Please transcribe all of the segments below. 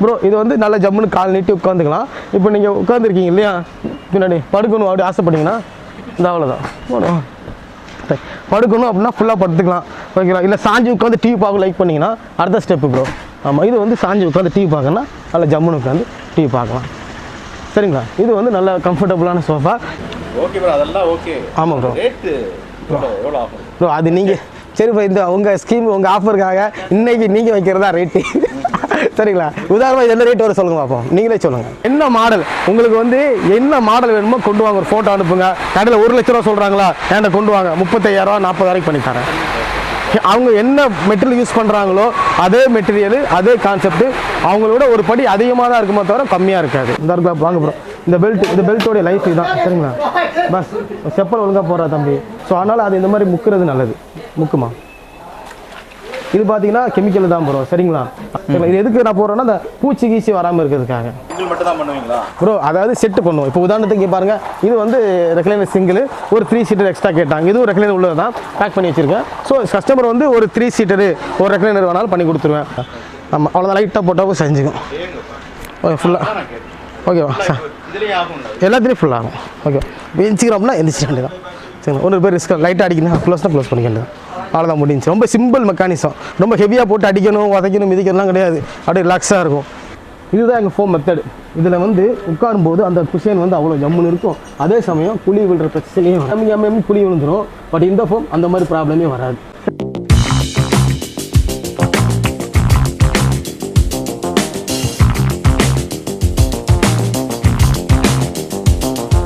Bro இது வந்து நல்ல ஜம்முன்னு கால் நீட்டி உட்காந்துக்கலாம். இப்போ நீங்கள் உட்காந்துருக்கீங்க இல்லையா, பின்னாடி படுக்கணும் அப்படி ஆசைப்பட்டீங்கன்னா இந்த அவ்வளோதான் படுக்கணும் அப்படின்னா ஃபுல்லாக படுத்துக்கலாம். ஓகேங்களா? இல்லை சாஞ்சி உட்காந்து டிவி பார்க்க லைக் பண்ணிங்கன்னா அடுத்த ஸ்டெப்பு ப்ரோ. ஆமாம், இது வந்து சாஞ்சி உட்காந்து டிவி பார்க்கணுன்னா நல்ல ஜம்முன்னு உட்காந்து டிவி பார்க்கலாம். சரிங்களா? இது வந்து நல்ல கம்ஃபர்டபுளான சோஃபா. ஓகே ப்ரோ, அதெல்லாம் ஓகே. ஆமாம் ப்ரோ. ரேட்டு எவ்வளோ ஆகும் ப்ரோ? அது நீங்கள் சரி ப்ரோ, இந்த உங்கள் ஸ்கீம் உங்கள் ஆஃபருக்காக இன்னைக்கு நீங்கள் வைக்கிறதா ரேட்டு. சரிங்களா? உதாரணமாக என்ன ரேட் வர சொல்லுங்க பார்ப்போம். நீங்களே சொல்லுங்கள் என்ன மாடல் உங்களுக்கு வந்து என்ன மாடல் வேணுமோ கொண்டு வாங்க. ஒரு ஃபோட்டோ அனுப்புங்க. கடையில் 1 லட்ச ரூபா சொல்கிறாங்களா, என்கிட்ட கொண்டு வாங்க. 35,000 40,000 பண்ணி தரேன். அவங்க என்ன மெட்டீரியல் யூஸ் பண்ணுறாங்களோ அதே மெட்டீரியல் அதே கான்செப்ட் அவங்களோட ஒரு படி அதிகமாக தான் இருக்குமோ தவிர கம்மியாக இருக்காது. இந்த இருக்கு வாங்க ப்ரோ, இந்த பெல்ட்டோடைய லைஃப் இதுதான். சரிங்களா? பஸ் செப்பல் ஒழுங்காக போடுறா தம்பி. ஸோ அதனால் அது இந்த மாதிரி முக்கிறது நல்லது. முக்குமா இது பார்த்தீங்கன்னா கெமிக்கல் தான் ப்ரோ. சரிங்களா? இது எதுக்கு நான் போடுறேன்னா அந்த பூச்சி கீச்சி வராமல் இருக்கிறதுக்காக ப்ரோ. அதாவது செட்டு பண்ணுவோம். இப்போ உதாரணத்துக்கு பாருங்க, இது வந்து ரெக்லைனர் சிங்கிள், ஒரு 3 சீட்டர் எக்ஸ்ட்ரா கேட்டாங்க. இதுவும் ரெக்லைனர் உள்ளது தான் பேக் பண்ணி வச்சிருக்கேன். ஸோ கஸ்டமர் வந்து ஒரு 3 சீட்டரு ஒரு ரெக்லைனர் வேணாலும் பண்ணி கொடுத்துருவேன். ஆமாம், அவ்வளோதான். லைட்டாக போட்டாவும் செஞ்சுக்கும். ஓகே, ஃபுல்லாக ஓகேவா சார்? எல்லாத்துலேயும் ஃபுல்லாகும். ஓகே, எந்திரிச்சிக்கிறோம்னா எந்திரிச்சிக்க வேண்டியதான். சரிங்களா? ஒன்று பேர் ரிஸ்க் லைட்டாக அடிக்கணும், க்ளோஸ் பண்ணிக்க வேண்டியது. அவ்வளோதான், முடிஞ்சு. ரொம்ப சிம்பிள் மெக்கானிசம். ரொம்ப ஹெவியாக போட்டு அடிக்கணும், உதைக்கணும், மிதிக்கணும்லாம் கிடையாது. அப்படியே ரிலாக்ஸாக இருக்கும். இதுதான் எங்கள் ஃபோம் மெத்தடு. இதில் வந்து உட்காரும்போது அந்த குஷன் வந்து அவ்வளோ ஜம்முன்னு இருக்கும். அதே சமயம் புளி விழுற பிரச்சனையும் எம்எம் புளி விழுந்துடும். பட் இந்த ஃபோம் அந்த மாதிரி ப்ராப்ளமே வராது.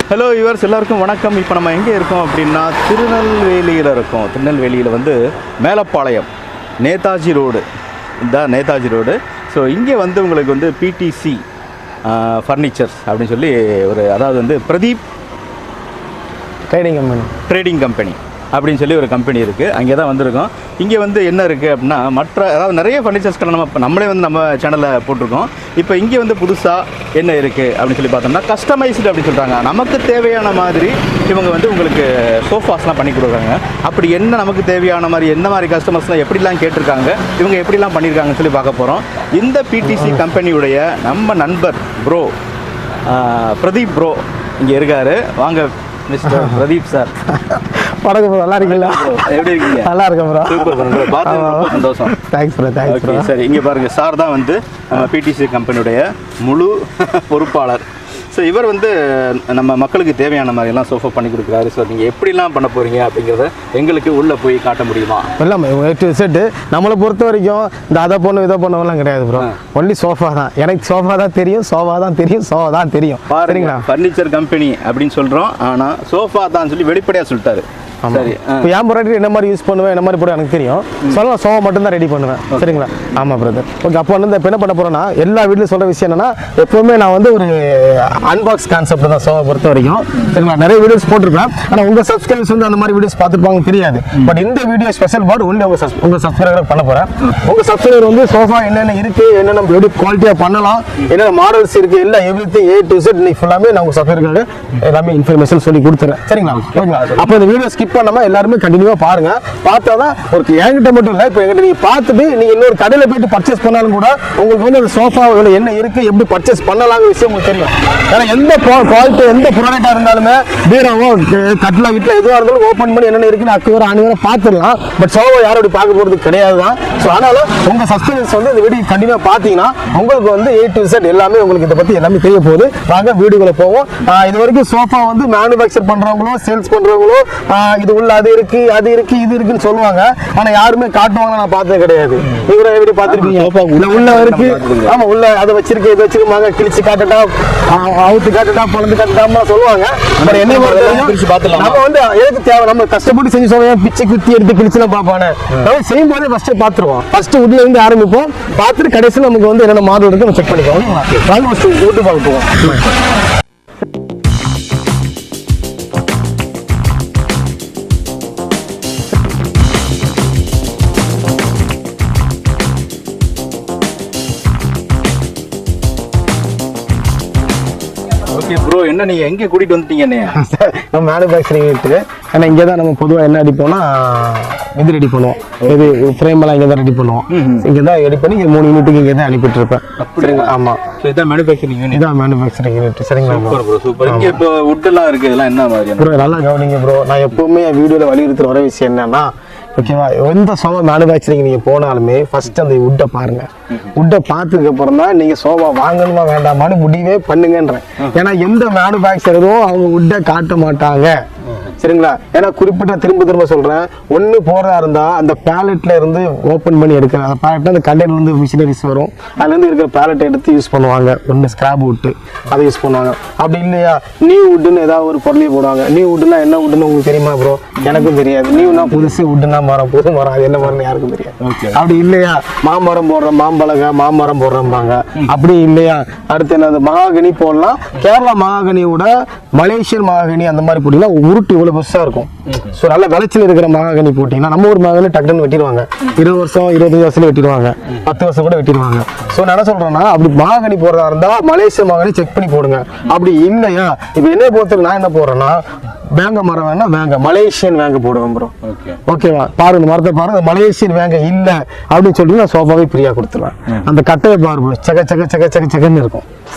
ஹலோ யுவர்ஸ், எல்லாருக்கும் வணக்கம். இப்போ நம்ம எங்கே இருக்கோம் அப்படின்னா திருநெல்வேலியில் இருக்கோம். திருநெல்வேலியில் வந்து மேலப்பாளையம் நேதாஜி ரோடு, இந்த நேதாஜி ரோடு. ஸோ இங்கே வந்து உங்களுக்கு வந்து பிடிசி ஃபர்னிச்சர்ஸ் அப்படின்னு சொல்லி ஒரு, அதாவது வந்து பிரதீப் ட்ரேடிங் கம்பெனி அப்படின்னு சொல்லி ஒரு கம்பெனி இருக்குது. அங்கே தான் வந்திருக்கோம். இங்கே வந்து என்ன இருக்குது அப்படின்னா அதாவது நிறைய ஃபர்னிச்சர்ஸ்களை நம்மளே வந்து நம்ம சேனலில் போட்டிருக்கோம். இப்போ இங்கே வந்து புதுசாக என்ன இருக்குது அப்படின்னு சொல்லி பார்த்தோம்னா கஸ்டமைஸ்டு அப்படின்னு சொல்கிறாங்க. நமக்கு தேவையான மாதிரி இவங்க வந்து உங்களுக்கு சோஃபாஸ்லாம் பண்ணி கொடுக்குறாங்க. அப்படி என்ன நமக்கு தேவையான மாதிரி என்ன மாதிரி கஸ்டமர்ஸ்லாம் எப்படிலாம் கேட்டிருக்காங்க, இவங்க எப்படிலாம் பண்ணியிருக்காங்கன்னு சொல்லி பார்க்க போகிறோம். இந்த பிடிசி கம்பெனியுடைய நம்ம நண்பர் ப்ரோ பிரதீப் ப்ரோ இங்கே இருக்கார். வாங்க மிஸ்டர் பிரதீப் சார். வணக்கம் ப்ரோ, நல்லா இருக்கீங்களா? எப்படி இருக்கீங்க? நல்லா இருக்கேன் ப்ரோ. சூப்பர் ப்ரோ, பார்த்து சந்தோஷம். Thanks bro, thanks bro. சரி, இங்கே பாருங்கள், சார் தான் வந்து நம்ம பிடிசி கம்பெனியுடைய முழு பொறுப்பாளர். ஸோ இவர் வந்து நம்ம மக்களுக்கு தேவையான மாதிரிலாம் சோஃபா பண்ணி கொடுக்குறாரு. ஸோ நீங்கள் எப்படிலாம் பண்ண போகிறீங்க அப்படிங்கிறத எங்களுக்கு உள்ளே போய் காட்ட முடியுமா? எல்லாமே செட்டு. நம்மளை பொறுத்த வரைக்கும் இந்த அதை பண்ணும் இதை பண்ணவெல்லாம் கிடையாது ப்ரோ. ஒன்லி சோஃபா தான். எனக்கு சோஃபா தான் தெரியும், சோஃபா தான் தெரியும். பாருங்களா, ஃபர்னிச்சர் கம்பெனி அப்படின்னு சொல்கிறோம், ஆனால் சோஃபா தான் சொல்லி வெளிப்படையாக சொல்லிட்டாரு. சரி, இப்போ என் ப்ராடக்ட் என்ன மாதிரி யூஸ் பண்ணுவேன், என்ன மாதிரி போட எனக்கு தெரியும். சொல்லலாம், சோஃபா மட்டும் தான் ரெடி பண்ணுவேன். சரிங்களா? ஆமாம் பிரதர். ஓகே, அப்போ வந்து இப்போ என்ன பண்ண போகிறேன்னா, எல்லா வீட்லையும் சொல்கிற விஷயம் என்னன்னா, எப்போவுமே நான் வந்து ஒரு அன்பாக்ஸ் கான்செப்ட் தான் சோஃபா பொறுத்த வரைக்கும். சரிங்களா? நிறைய வீடியோஸ் போட்டிருப்பேன். ஆனால் உங்கள் சப்ஸ்கிரைபர்ஸ் வந்து அந்த மாதிரி வீடியோஸ் பார்த்துருப்பாங்க தெரியாது. பட் இந்த வீடியோ ஸ்பெஷல் பார்ட் ஒன்லி உங்கள் சப்ஸ்கிரைபர் பண்ண போகிறேன். உங்கள் சப்ஸ்கிரைபர் வந்து சோஃபா என்னென்ன இருக்குது, என்னென்ன எப்படி குவாலிட்டியாக பண்ணலாம், என்னென்ன மாடல்ஸ் இருக்குது, எல்லாம் எவ்ரிதிங் A to Z இன்னைக்கு ஃபுல்லாமே நான் உங்கள் சப்ஸ்கிரைபருக்காக எல்லாமே இன்ஃபர்மேஷன் சொல்லி கொடுத்துறேன். சரிங்களா? ஓகேங்களா? அப்போ இந்த வீடியோ ஸ்கிப் பண்ணாம எல்லாருமே கண்டினியூவா பாருங்க. பார்த்தாதான் ஒரு என்கிட்ட மட்டும் இல்லை, இப்போ எங்கிட்ட நீங்க பார்த்துட்டு நீங்க இன்னொரு கடையில் போயிட்டு பர்ச்சேஸ் பண்ணாலும் கூட உங்களுக்கு வந்து அந்த சோஃபா என்ன இருக்கு, எப்படி பர்ச்சேஸ் பண்ணலாங்கிற விஷயம் உங்களுக்கு தெரியும். ஏன்னா எந்த குவாலிட்டி எந்த ப்ராடக்டா இருந்தாலுமே பீரோவோ கட்டில வீட்டில் எதுவாக இருந்தாலும் ஓப்பன் பண்ணி என்னென்ன இருக்குன்னு அக்குவரம் அணுவரம் பார்த்துடலாம். பட் சோஃபா யாரும் அப்படி பார்க்க போகிறது கிடையாது தான். ஸோ அதனால உங்க சப்ஸ்கிரைபர்ஸ் வந்து இந்த வீடியோ கண்டினியூவா பார்த்தீங்கன்னா உங்களுக்கு வந்து A to Z எல்லாமே உங்களுக்கு இதை பற்றி எல்லாமே தெரிய போகுது. வாங்க வீடியோக்குள்ள போவோம். இது வரைக்கும் சோஃபா வந்து மேனுஃபேக்சர் பண்றவங்களோ சேல்ஸ் பண்றவங்களோ இது உள்ள அது இருக்கு இது இருக்குன்னு சொல்லுவாங்க. ஆனா யாருமே காட்டுவாங்க நான் பார்த்தது கிடையாது. இவரை எப்படி பார்த்திருப்பீங்க? உள்ள இருக்கு. ஆமா, உள்ள அதை வச்சிருக்கு, இது வச்சிருக்காங்க, கிழிச்சு காட்டட்டா, அவுத்து காட்டட்டா, பொழந்து காட்டட்டாமா சொல்லுவாங்க. என்ன நம்ம வந்து எதுக்கு தேவை, நம்ம கஷ்டப்பட்டு செஞ்சு சொல்லுவோம், பிச்சை குத்தி எடுத்து கிழிச்சுலாம் பார்ப்பானே. நம்ம செய்யும் போதே ஃபர்ஸ்ட் பார்த்துருவோம். ஃபர்ஸ்ட் உள்ள இருந்து ஆரம்பிப்போம், பார்த்துட்டு கடைசியில் நமக்கு வந்து என்னென்ன மாடல் இருக்கு நம்ம செக் பண்ணிக்குவோம். யூடியூப் பார்ப்போம். ஓகே ப்ரோ என்ன நீங்க எங்க கூட்டிட்டு வந்துட்டீங்க என்னைய? நம்ம மேனுஃபேக்சரிங் யூனிட். ஏன்னா இங்கே தான் நம்ம பொதுவாக என்ன அடிப்போம்னா இது ரெடி பண்ணுவோம். இது ஃப்ரேம் எல்லாம் இங்கே தான் ரெடி பண்ணுவோம். இங்கே தான் ரெடி பண்ணி இங்கே 3 யூனிட்டுக்கு இங்கே தான் அனுப்பிட்டு இருப்பேன். சரிங்களா? ஆமாம், இதான் மேனுஃபேக்சரிங் யூனிட். இதான் மேனுஃபேக்சரிங் யூனிட். சரிங்களா ப்ரோ? சூப்பர். இங்க இப்போ wood எல்லாம் இருக்கு, இதெல்லாம் என்ன மாதிரி ப்ரோ? நல்லா கவனிங்க ப்ரோ. நான் எப்பவுமே என் வீடியோவில் வலியுறுத்துற ஒரே விஷயம் என்னன்னா, ஓகேவா, எந்த சோஃபா மேனுஃபேக்சரிங் நீங்கள் போனாலுமே ஃபர்ஸ்ட் அந்த வுட்டை பாருங்க. வுட்டை பார்த்ததுக்கு அப்புறம் தான் நீங்கள் சோஃபா வாங்கணுமா வேண்டாமான்னு முடிவே பண்ணுங்கன்றேன். ஏன்னா எந்த மேனுஃபேக்சரும் அவங்க வுட்டை காட்ட மாட்டாங்க. சரிங்களா? ஏன்னா குறிப்பிட்ட திரும்ப சொல்றேன், ஒன்று போறதா இருந்தா அந்த பேலட்ல இருந்து ஓப்பன் பண்ணி எடுக்கிற அந்த பேலட்ல அந்த கண்டெய்னர்ல இருந்து மிஷினரிஸ் வரும், அதுல இருந்து இருக்கிற பேலட்டை எடுத்து யூஸ் பண்ணுவாங்க. ஒன்று ஸ்கிராப் வுட்டு அதை யூஸ் பண்ணுவாங்க. அப்படி இல்லையா நியூ வுட்டுன்னு ஏதாவது ஒரு பொருளையும் போடுவாங்க. நியூ வுட்டுனா என்ன வுட்டுன்னு உங்களுக்கு தெரியுமா ப்ரோ? எனக்கும் தெரியாது. நியூனா புதுசு, வுட்டுனா மரம், புது மரம், அது என்ன மரம்னு யாருக்கும் தெரியாது. அப்படி இல்லையா மாமரம் போடுறோம், மாம்பழங்க மாமரம் போடுறோம்பாங்க. அப்படி இல்லையா அடுத்து என்னது மகாகனி போடலாம். கேரளா மகாகனியோட மலேசியன் மகாகனி அந்த மாதிரி போட்டீங்கன்னா உருட்டு இவ்வளவு பெருசா இருக்கும். ஸோ நல்ல விளைச்சல் இருக்கிற மகாகனி போட்டீங்கன்னா நம்ம ஒரு மகாகனி டக்குன்னு வெட்டிடுவாங்க. 20 வருஷம் 25 வருஷத்துல வெட்டிடுவாங்க, 10 வருஷம் கூட வெட்டிடுவாங்க. ஸோ நான் என்ன சொல்றேன்னா, அப்படி மகாகனி போடுறதா இருந்தா மலேசிய மகாகனி செக் பண்ணி போடுங்க. அப்படி இல்லையா இப்போ என்ன பொறுத்தவரை நான் என்ன போடுறேன்னா, வேங்க மரம் வேணா வேங்க மலேசியன் வேங்க போடுவேன் ப்ரோ. ஓகேவா? பாருங்க மரத்தை பாருங்க, மலேசியன் வேங்க இல்ல அப்படின்னு சொல்லிட்டு நான் சோஃபாவே ஃப்ரீயா கொடுத்துருவேன். அந்த கட்டையை பாருங்க, செக செக செக செக செகன்னு இருக்கும்.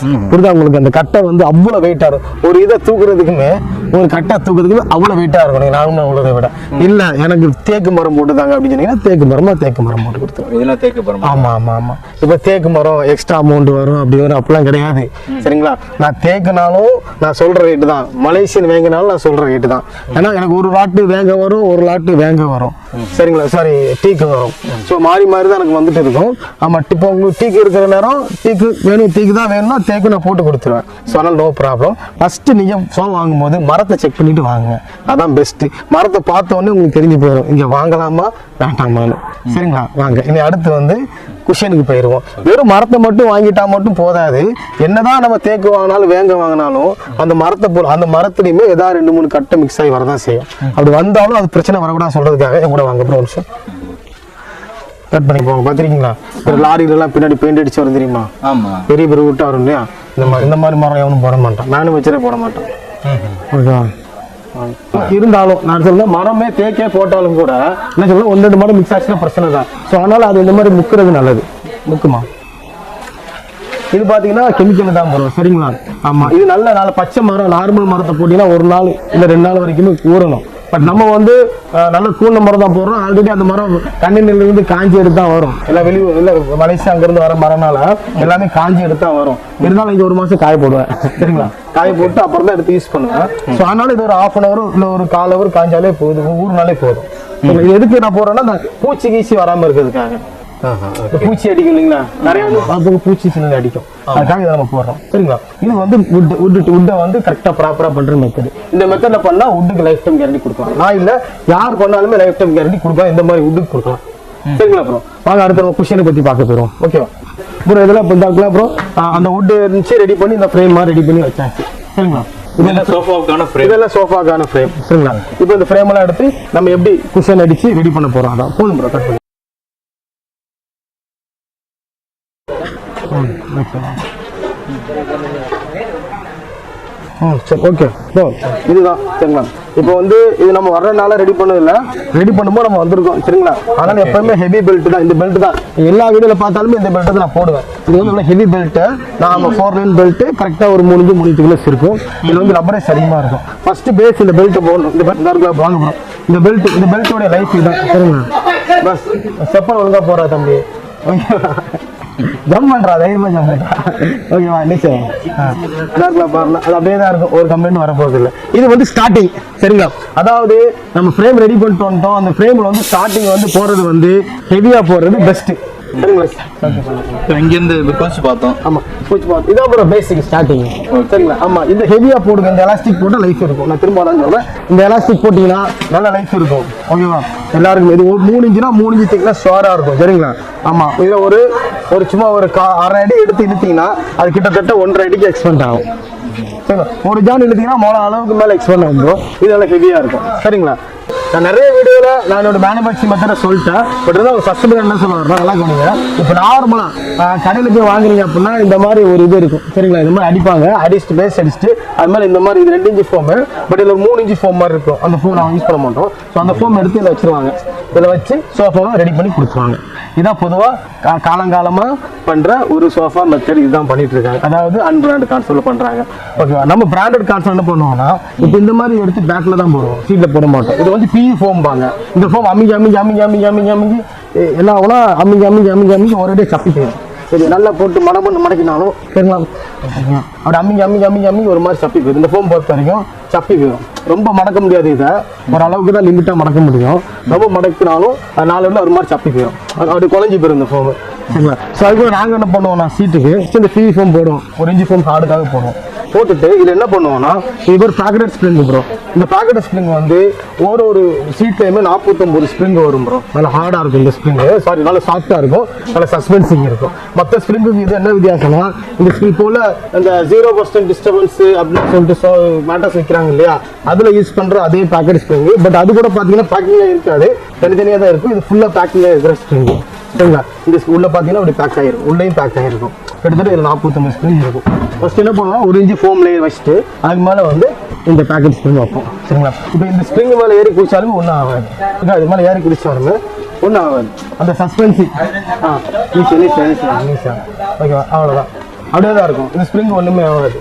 புரியுதா உங்களுக்கு? அந்த கட்டை வந்து அவ்வளவு வெயிட்டா இருக்கும். ஒரு இதை தூக்குறதுக்குமே, ஒரு கட்டை தூக்குறதுக்குமே அவ்வளவு வெயிட்டா இருக்கும். நீங்க நார்மலா உள்ளதை விட இல்ல எனக்கு தேக்கு மரம் போட்டுதாங்க அப்படின்னு சொன்னீங்கன்னா தேக்கு மரம் போட்டு கொடுத்துருவோம். இதெல்லாம் தேக்கு மரம். ஆமா ஆமா ஆமா. இப்ப தேக்கு மரம் எக்ஸ்ட்ரா அமௌண்ட் வரும் அப்படி வரும் அப்படிலாம் கிடையாது. சரிங்களா? நான் தேக்குனாலும் நான் சொல்ற ரேட்டு தான், மலேசியன் வேங்கினாலும் நான் சொல்ற ரேட்டு தான். ஏன்னா எனக்கு ஒரு லாட்டு வேங்க வரும், ஒரு லாட்டு வேங்க வரும். சரிங்களா? சாரி டீக்கு வரும். ஸோ மாறி தான் எனக்கு வந்துட்டு இருக்கும். ஆமா, இப்போ உங்களுக்கு டீக்கு இருக்கிற நேரம் டீக்கு வேணும், டீக்கு தான் வேணும்னா தேக்கு நான் போட்டு கொடுத்துருவேன். ஸோ அதனால நோ ப்ராப்ளம். ஃபர்ஸ்ட் நீங்க சோஃபா வாங்கும்போது மரத்தை செக் பண்ணிட்டு வாங்க, அதான் பெஸ்ட். மரத்தை பார்த்த உடனே உங்களுக்கு தெரிஞ்சு போயிடும் இங்க வாங்கலாமா வேண்டாமான்னு. சரிங்களா? வாங்க. இனி அடுத்து வந்து குஷனுக்கு போயிடுவோம். வெறும் மரத்தை மட்டும் வாங்கிட்டா மட்டும் போதாது. என்னதான் நம்ம தேக்கு வாங்கினாலும் வேங்க வாங்கினாலும் அந்த மரத்தை போல அந்த மரத்துலையுமே ஏதாவது 2-3 கட்டை மிக்ஸ் ஆகி வரதான் செய்யும். அப்படி வந்தாலும் அது பிரச்சனை வரக்கூடாது சொல்றதுக்காக என் கூட வாங்க ப்ரோ. நிமிஷம் கட் பண்ணி போங்க. பார்த்துருக்கீங்களா லாரியிலலாம் பின்னாடி பெயிண்ட் அடிச்சு வரும் தெரியுமா? ஆமா, பெரிய விட்டா வரும் இல்லையா? இந்த மாதிரி மரம் எவனும் போட மாட்டான், நானும் வச்சே போட மாட்டேன். ஓகேவா? இருந்தாலும் நான் சொல்றேன், மரமே தேக்கே போட்டாலும் கூட என்ன சொல்றேன், 1-2 மரம் மிக்ஸ் ஆச்சுன்னா பிரச்சனை தான். ஸோ அதனால அது இந்த மாதிரி முக்கிறது நல்லது. முக்குமா இது பாத்தீங்கன்னா கெமிக்கல் தான் போறோம். சரிங்களா? ஆமா, இது நல்ல பச்சை மரம் நார்மல் மரத்தை போட்டீங்கன்னா 1 நாள் இல்ல 2 நாள் வரைக்குமே ஊறணும். பட் நம்ம வந்து நல்ல கூண்ட மரம் தான் போடுறோம். ஆல்ரெடி அந்த மரம் கண்ணினில இருந்து காஞ்சி எடுத்து தான் வரும். எல்லாம் வெளியே இல்லை மலேசியா அங்கிருந்து வர மரம்னால எல்லாமே காஞ்சி எடுத்து தான் வரும். இருந்தாலும் இங்க 1 மாசம் காய போடுவேன். சரிங்களா? காய போட்டு அப்புறம் தான் எடுத்து யூஸ் பண்ணுவேன். ஸோ அதனால இது ஒரு 1/2 hour இல்ல ஒரு 1/4 hour காஞ்சாலே போதும், ஊர்னாலே போதும். இது எதுக்கு நான் போடுறேன்னா, அந்த பூச்சி கீசி வராம இருக்கிறதுக்காக. பூச்சி அடிக்கும் இல்லைங்களா? நிறைய பூச்சி சின்ன அடிக்கும், அதுக்காக இதை நம்ம போடுறோம். சரிங்களா? இது வந்து வுட்டை வந்து கரெக்டா ப்ராப்பரா பண்ற மெத்தட். இந்த மெத்தட்ல பண்ணா வுட்டுக்கு லைஃப் டைம் கேரண்டி கொடுக்கலாம். நான் இல்ல யார் பண்ணாலுமே லைஃப் டைம் கேரண்டி கொடுக்கலாம். இந்த மாதிரி வுட்டுக்கு கொடுக்கலாம். சரிங்களா ப்ரோ? வாங்க அடுத்த நம்ம குஷனை பத்தி பார்க்க போறோம். ஓகேவா ப்ரோ? இதெல்லாம் பார்க்கலாம் ப்ரோ. அந்த வுட் இருந்துச்சு ரெடி பண்ணி இந்த ஃப்ரேம் மாதிரி ரெடி பண்ணி வச்சாச்சு. சரிங்களா? இதெல்லாம் சோஃபாக்கான ஃப்ரேம். சரிங்களா? இப்போ இந்த ஃப்ரேம் எல்லாம் எடுத்து நம்ம எப்படி குஷன் அடிச்சு ரெடி பண்ண போறோம். அதான் போதும் ப்ரோ. கட் பண்ணி சரி, ஓகே ப்ரோ. இதுதான். சரிங்களா? இப்போ வந்து இது நம்ம வர்றதுனால ரெடி பண்ணதில்லை, ரெடி பண்ணும்போது நம்ம வந்திருக்கோம். சரிங்களா? அதனால எப்பவுமே ஹெவி பெல்ட் தான். இந்த பெல்ட் தான் எல்லா வீடியோல பார்த்தாலுமே இந்த பெல்ட் தான் நான் போடுவேன். இது வந்து ஹெவி பெல்ட். நம்ம 4 லைன் பெல்ட் கரெக்டாக ஒரு 3 கிலோஸ் இருக்கும். இது வந்து ரப்பரேஸ் அதிகமாக இருக்கும். ஃபர்ஸ்ட் பேஸ் இந்த பெல்ட் போடணும். இந்த பெல்ட் வாங்க ப்ரோ. இந்த பெல்ட்டோட லைஃப் இதுதான். சரிங்களா? பஸ் செப்பல் ஒழுங்கா போறா தம்பி. ஜம் பண்றா, தைரியமா ஜம் பண்றா. ஓகேவா? நிச்சயம் அது அப்படியே தான் இருக்கும், ஒரு கம்ப்ளைண்ட் வரப்போகுது இல்லை. இது வந்து ஸ்டார்டிங். சரிங்களா? அதாவது நம்ம ஃப்ரேம் ரெடி பண்ணிட்டு வந்துட்டோம். அந்த ஃப்ரேம்ல வந்து ஸ்டார்டிங் வந்து போறது வந்து ஹெவியா போறது பெஸ்ட். இங்கிருந்து பூச்சி பார்த்தோம். ஆமா, பூச்சி பார்த்தோம். இதான் ப்ரோ பேசிக் ஸ்டார்டிங். சரிங்களா? ஆமா, இந்த ஹெவியா போடுங்க. இந்த எலாஸ்டிக் போட்டா லைஃப் இருக்கும். நான் திரும்ப தான் சொல்றேன், இந்த எலாஸ்டிக் போட்டீங்கன்னா நல்ல லைஃப் இருக்கும். ஓகேவா? எல்லாருக்கும் இது 3 இன்ச்சுனா 3 இன்ச்சு திக்னஸ் ஷுவரா இருக்கும். சரிங்களா? ஆமா, இதுல ஒரு சும்மா ஒரு 1/2 அடி எடுத்து இழுத்தீங்கன்னா அது கிட்டத்தட்ட 1.5 அடிக்கு எக்ஸ்பெண்ட் ஆகும். சரிங்களா? ஒரு ஜான் இழுத்தீங்கன்னா மொள அளவுக்கு மேல எக்ஸ்பெண்ட் ஆகும். இது நல்லா ஹெவியா இருக்கும். சரிங்களா? நான் நிறைய வீடியோவில் நான் என்னோட மேனுஃபேக்சரிங் மெத்தடை சொல்லிட்டேன். பட் இருந்தால் ஃபர்ஸ்ட் என்ன சொல்லுவாங்க நல்லா கவனிங்க. இப்போ நார்மலாக கடையில் போய் வாங்குறீங்க அப்படின்னா இந்த மாதிரி ஒரு இது இருக்கும் சரிங்களா. இந்த மாதிரி அடிப்பாங்க, அடிச்சுட்டு பேஸ் அடிச்சுட்டு அது மாதிரி இந்த மாதிரி இது 2 இன்ச்சு ஃபோமு, பட் இதில் 3 இன்ச்சு ஃபோம் மாதிரி இருக்கும். அந்த ஃபோம் நாங்கள் யூஸ் பண்ண மாட்டோம். ஸோ அந்த ஃபோம் எடுத்து இதில் வச்சுருவாங்க. இதில் வச்சு சோஃபாவை ரெடி பண்ணி கொடுத்துருவாங்க. இதான் பொதுவாக காலங்காலமாக பண்ணுற ஒரு சோஃபா மெத்தட். இதுதான் பண்ணிட்டு இருக்காங்க. அதாவது அன்பிராண்டட் கான்செப்ட்ல பண்ணுறாங்க. ஓகேவா. நம்ம பிராண்டட் கான்செப்ட் என்ன பண்ணுவோம்னா இப்போ இந்த மாதிரி எடுத்து பேக்கில் தான் போடுவோம், சீட்டில் போட மாட்டோம். இது வந்து PU ஃபோம் பாங்க. இந்த ஃபோம் அமிங்கி என்ன ஆகும்னா அமிங்கி ஒரே சப்பி போயிடும். சரி, நல்லா போட்டு மடக்கினாலும் சரிங்களா, அப்படி அமிங்கி ஒரு மாதிரி சப்பி போயிடும். இந்த ஃபோம் பொறுத்த வரைக்கும் சப்பி போயிடும். ரொம்ப மடக்க முடியாது, இதை ஒரு அளவுக்கு தான் லிமிட்டாக மடக்க முடியும். ரொம்ப மடக்கினாலும் நாலு ஒரு மாதிரி சப்பி போயிடும், அப்படி குழஞ்சி போயிடும் இந்த ஃபோமு சரிங்களா. ஸோ அதுக்கு நாங்கள் என்ன பண்ணுவோம்னா சீட்டுக்கு இந்த PU ஃபோம் போடுவோம், 1 இன்ச்சு ஃபோம் ஹார்டுக்காக போடுவோம். போட்டுட்டு இதில் என்ன பண்ணுவோம்னா இது ஒரு பேக்கெட் ஸ்ப்ரிங் ப்ரோ. இந்த பேக்கெட் ஸ்ப்ரிங் வந்து ஒரு சீட்லேயுமே 49 ஸ்ப்ரிங் வரும் ப்ரோ. நல்லா ஹார்டாக இருக்கும் இந்த ஸ்ப்ரிங்கு, சாரி நல்லா சாஃப்டாக இருக்கும், நல்லா சஸ்பென்சிங் இருக்கும். மற்ற ஸ்ப்ரிங்குக்கு இது என்ன வித்தியாசம்னா இந்த ஸ்ப்ரிங் போல் இந்த 0% டிஸ்டர்பன்ஸ் அப்படின்னு சொல்லிட்டு மேட்டர்ஸ் வைக்கிறாங்க இல்லையா, அதில் யூஸ் பண்ணுற அதே பேக்கெட் ஸ்ப்ரிங்கு. பட் அது கூட பார்த்தீங்கன்னா பேக்கிங்காக இருக்காது, தனித்தனியாக தான் இருக்கும். இது ஃபுல்லாக பேக்கிங்காக இருக்கிற ஸ்ப்ரிங்கு சரிங்களா. இந்த உள்ள பார்த்தீங்கன்னா அப்படி பேக் ஆகிருக்கும், உள்ளேயும் பேக் ஆகிருக்கும். கிட்டத்தட்ட இதில் 49 ஸ்ப்ரிங் இருக்கும். ஃபர்ஸ்ட் என்ன பண்ணுவோம், 1 இன்ச்சு ஃபோம் லேயர் வச்சுட்டு அதுக்கு மேலே வந்து இந்த பேக்கெட் ஸ்ப்ரிங் வைப்போம் சரிங்களா. இப்போ இந்த ஸ்ப்ரிங் மேலே ஏறி குடிச்சாலுமே ஒன்றும் ஆகாது. இது மேலே ஏறி குடிச்சாலுமே ஒன்றும் ஆகாது. அந்த சஸ்பென்சி ஓகேவா, அவ்வளோதான், அப்படியே தான் இருக்கும். இந்த ஸ்ப்ரிங் ஒன்றுமே ஆகாது.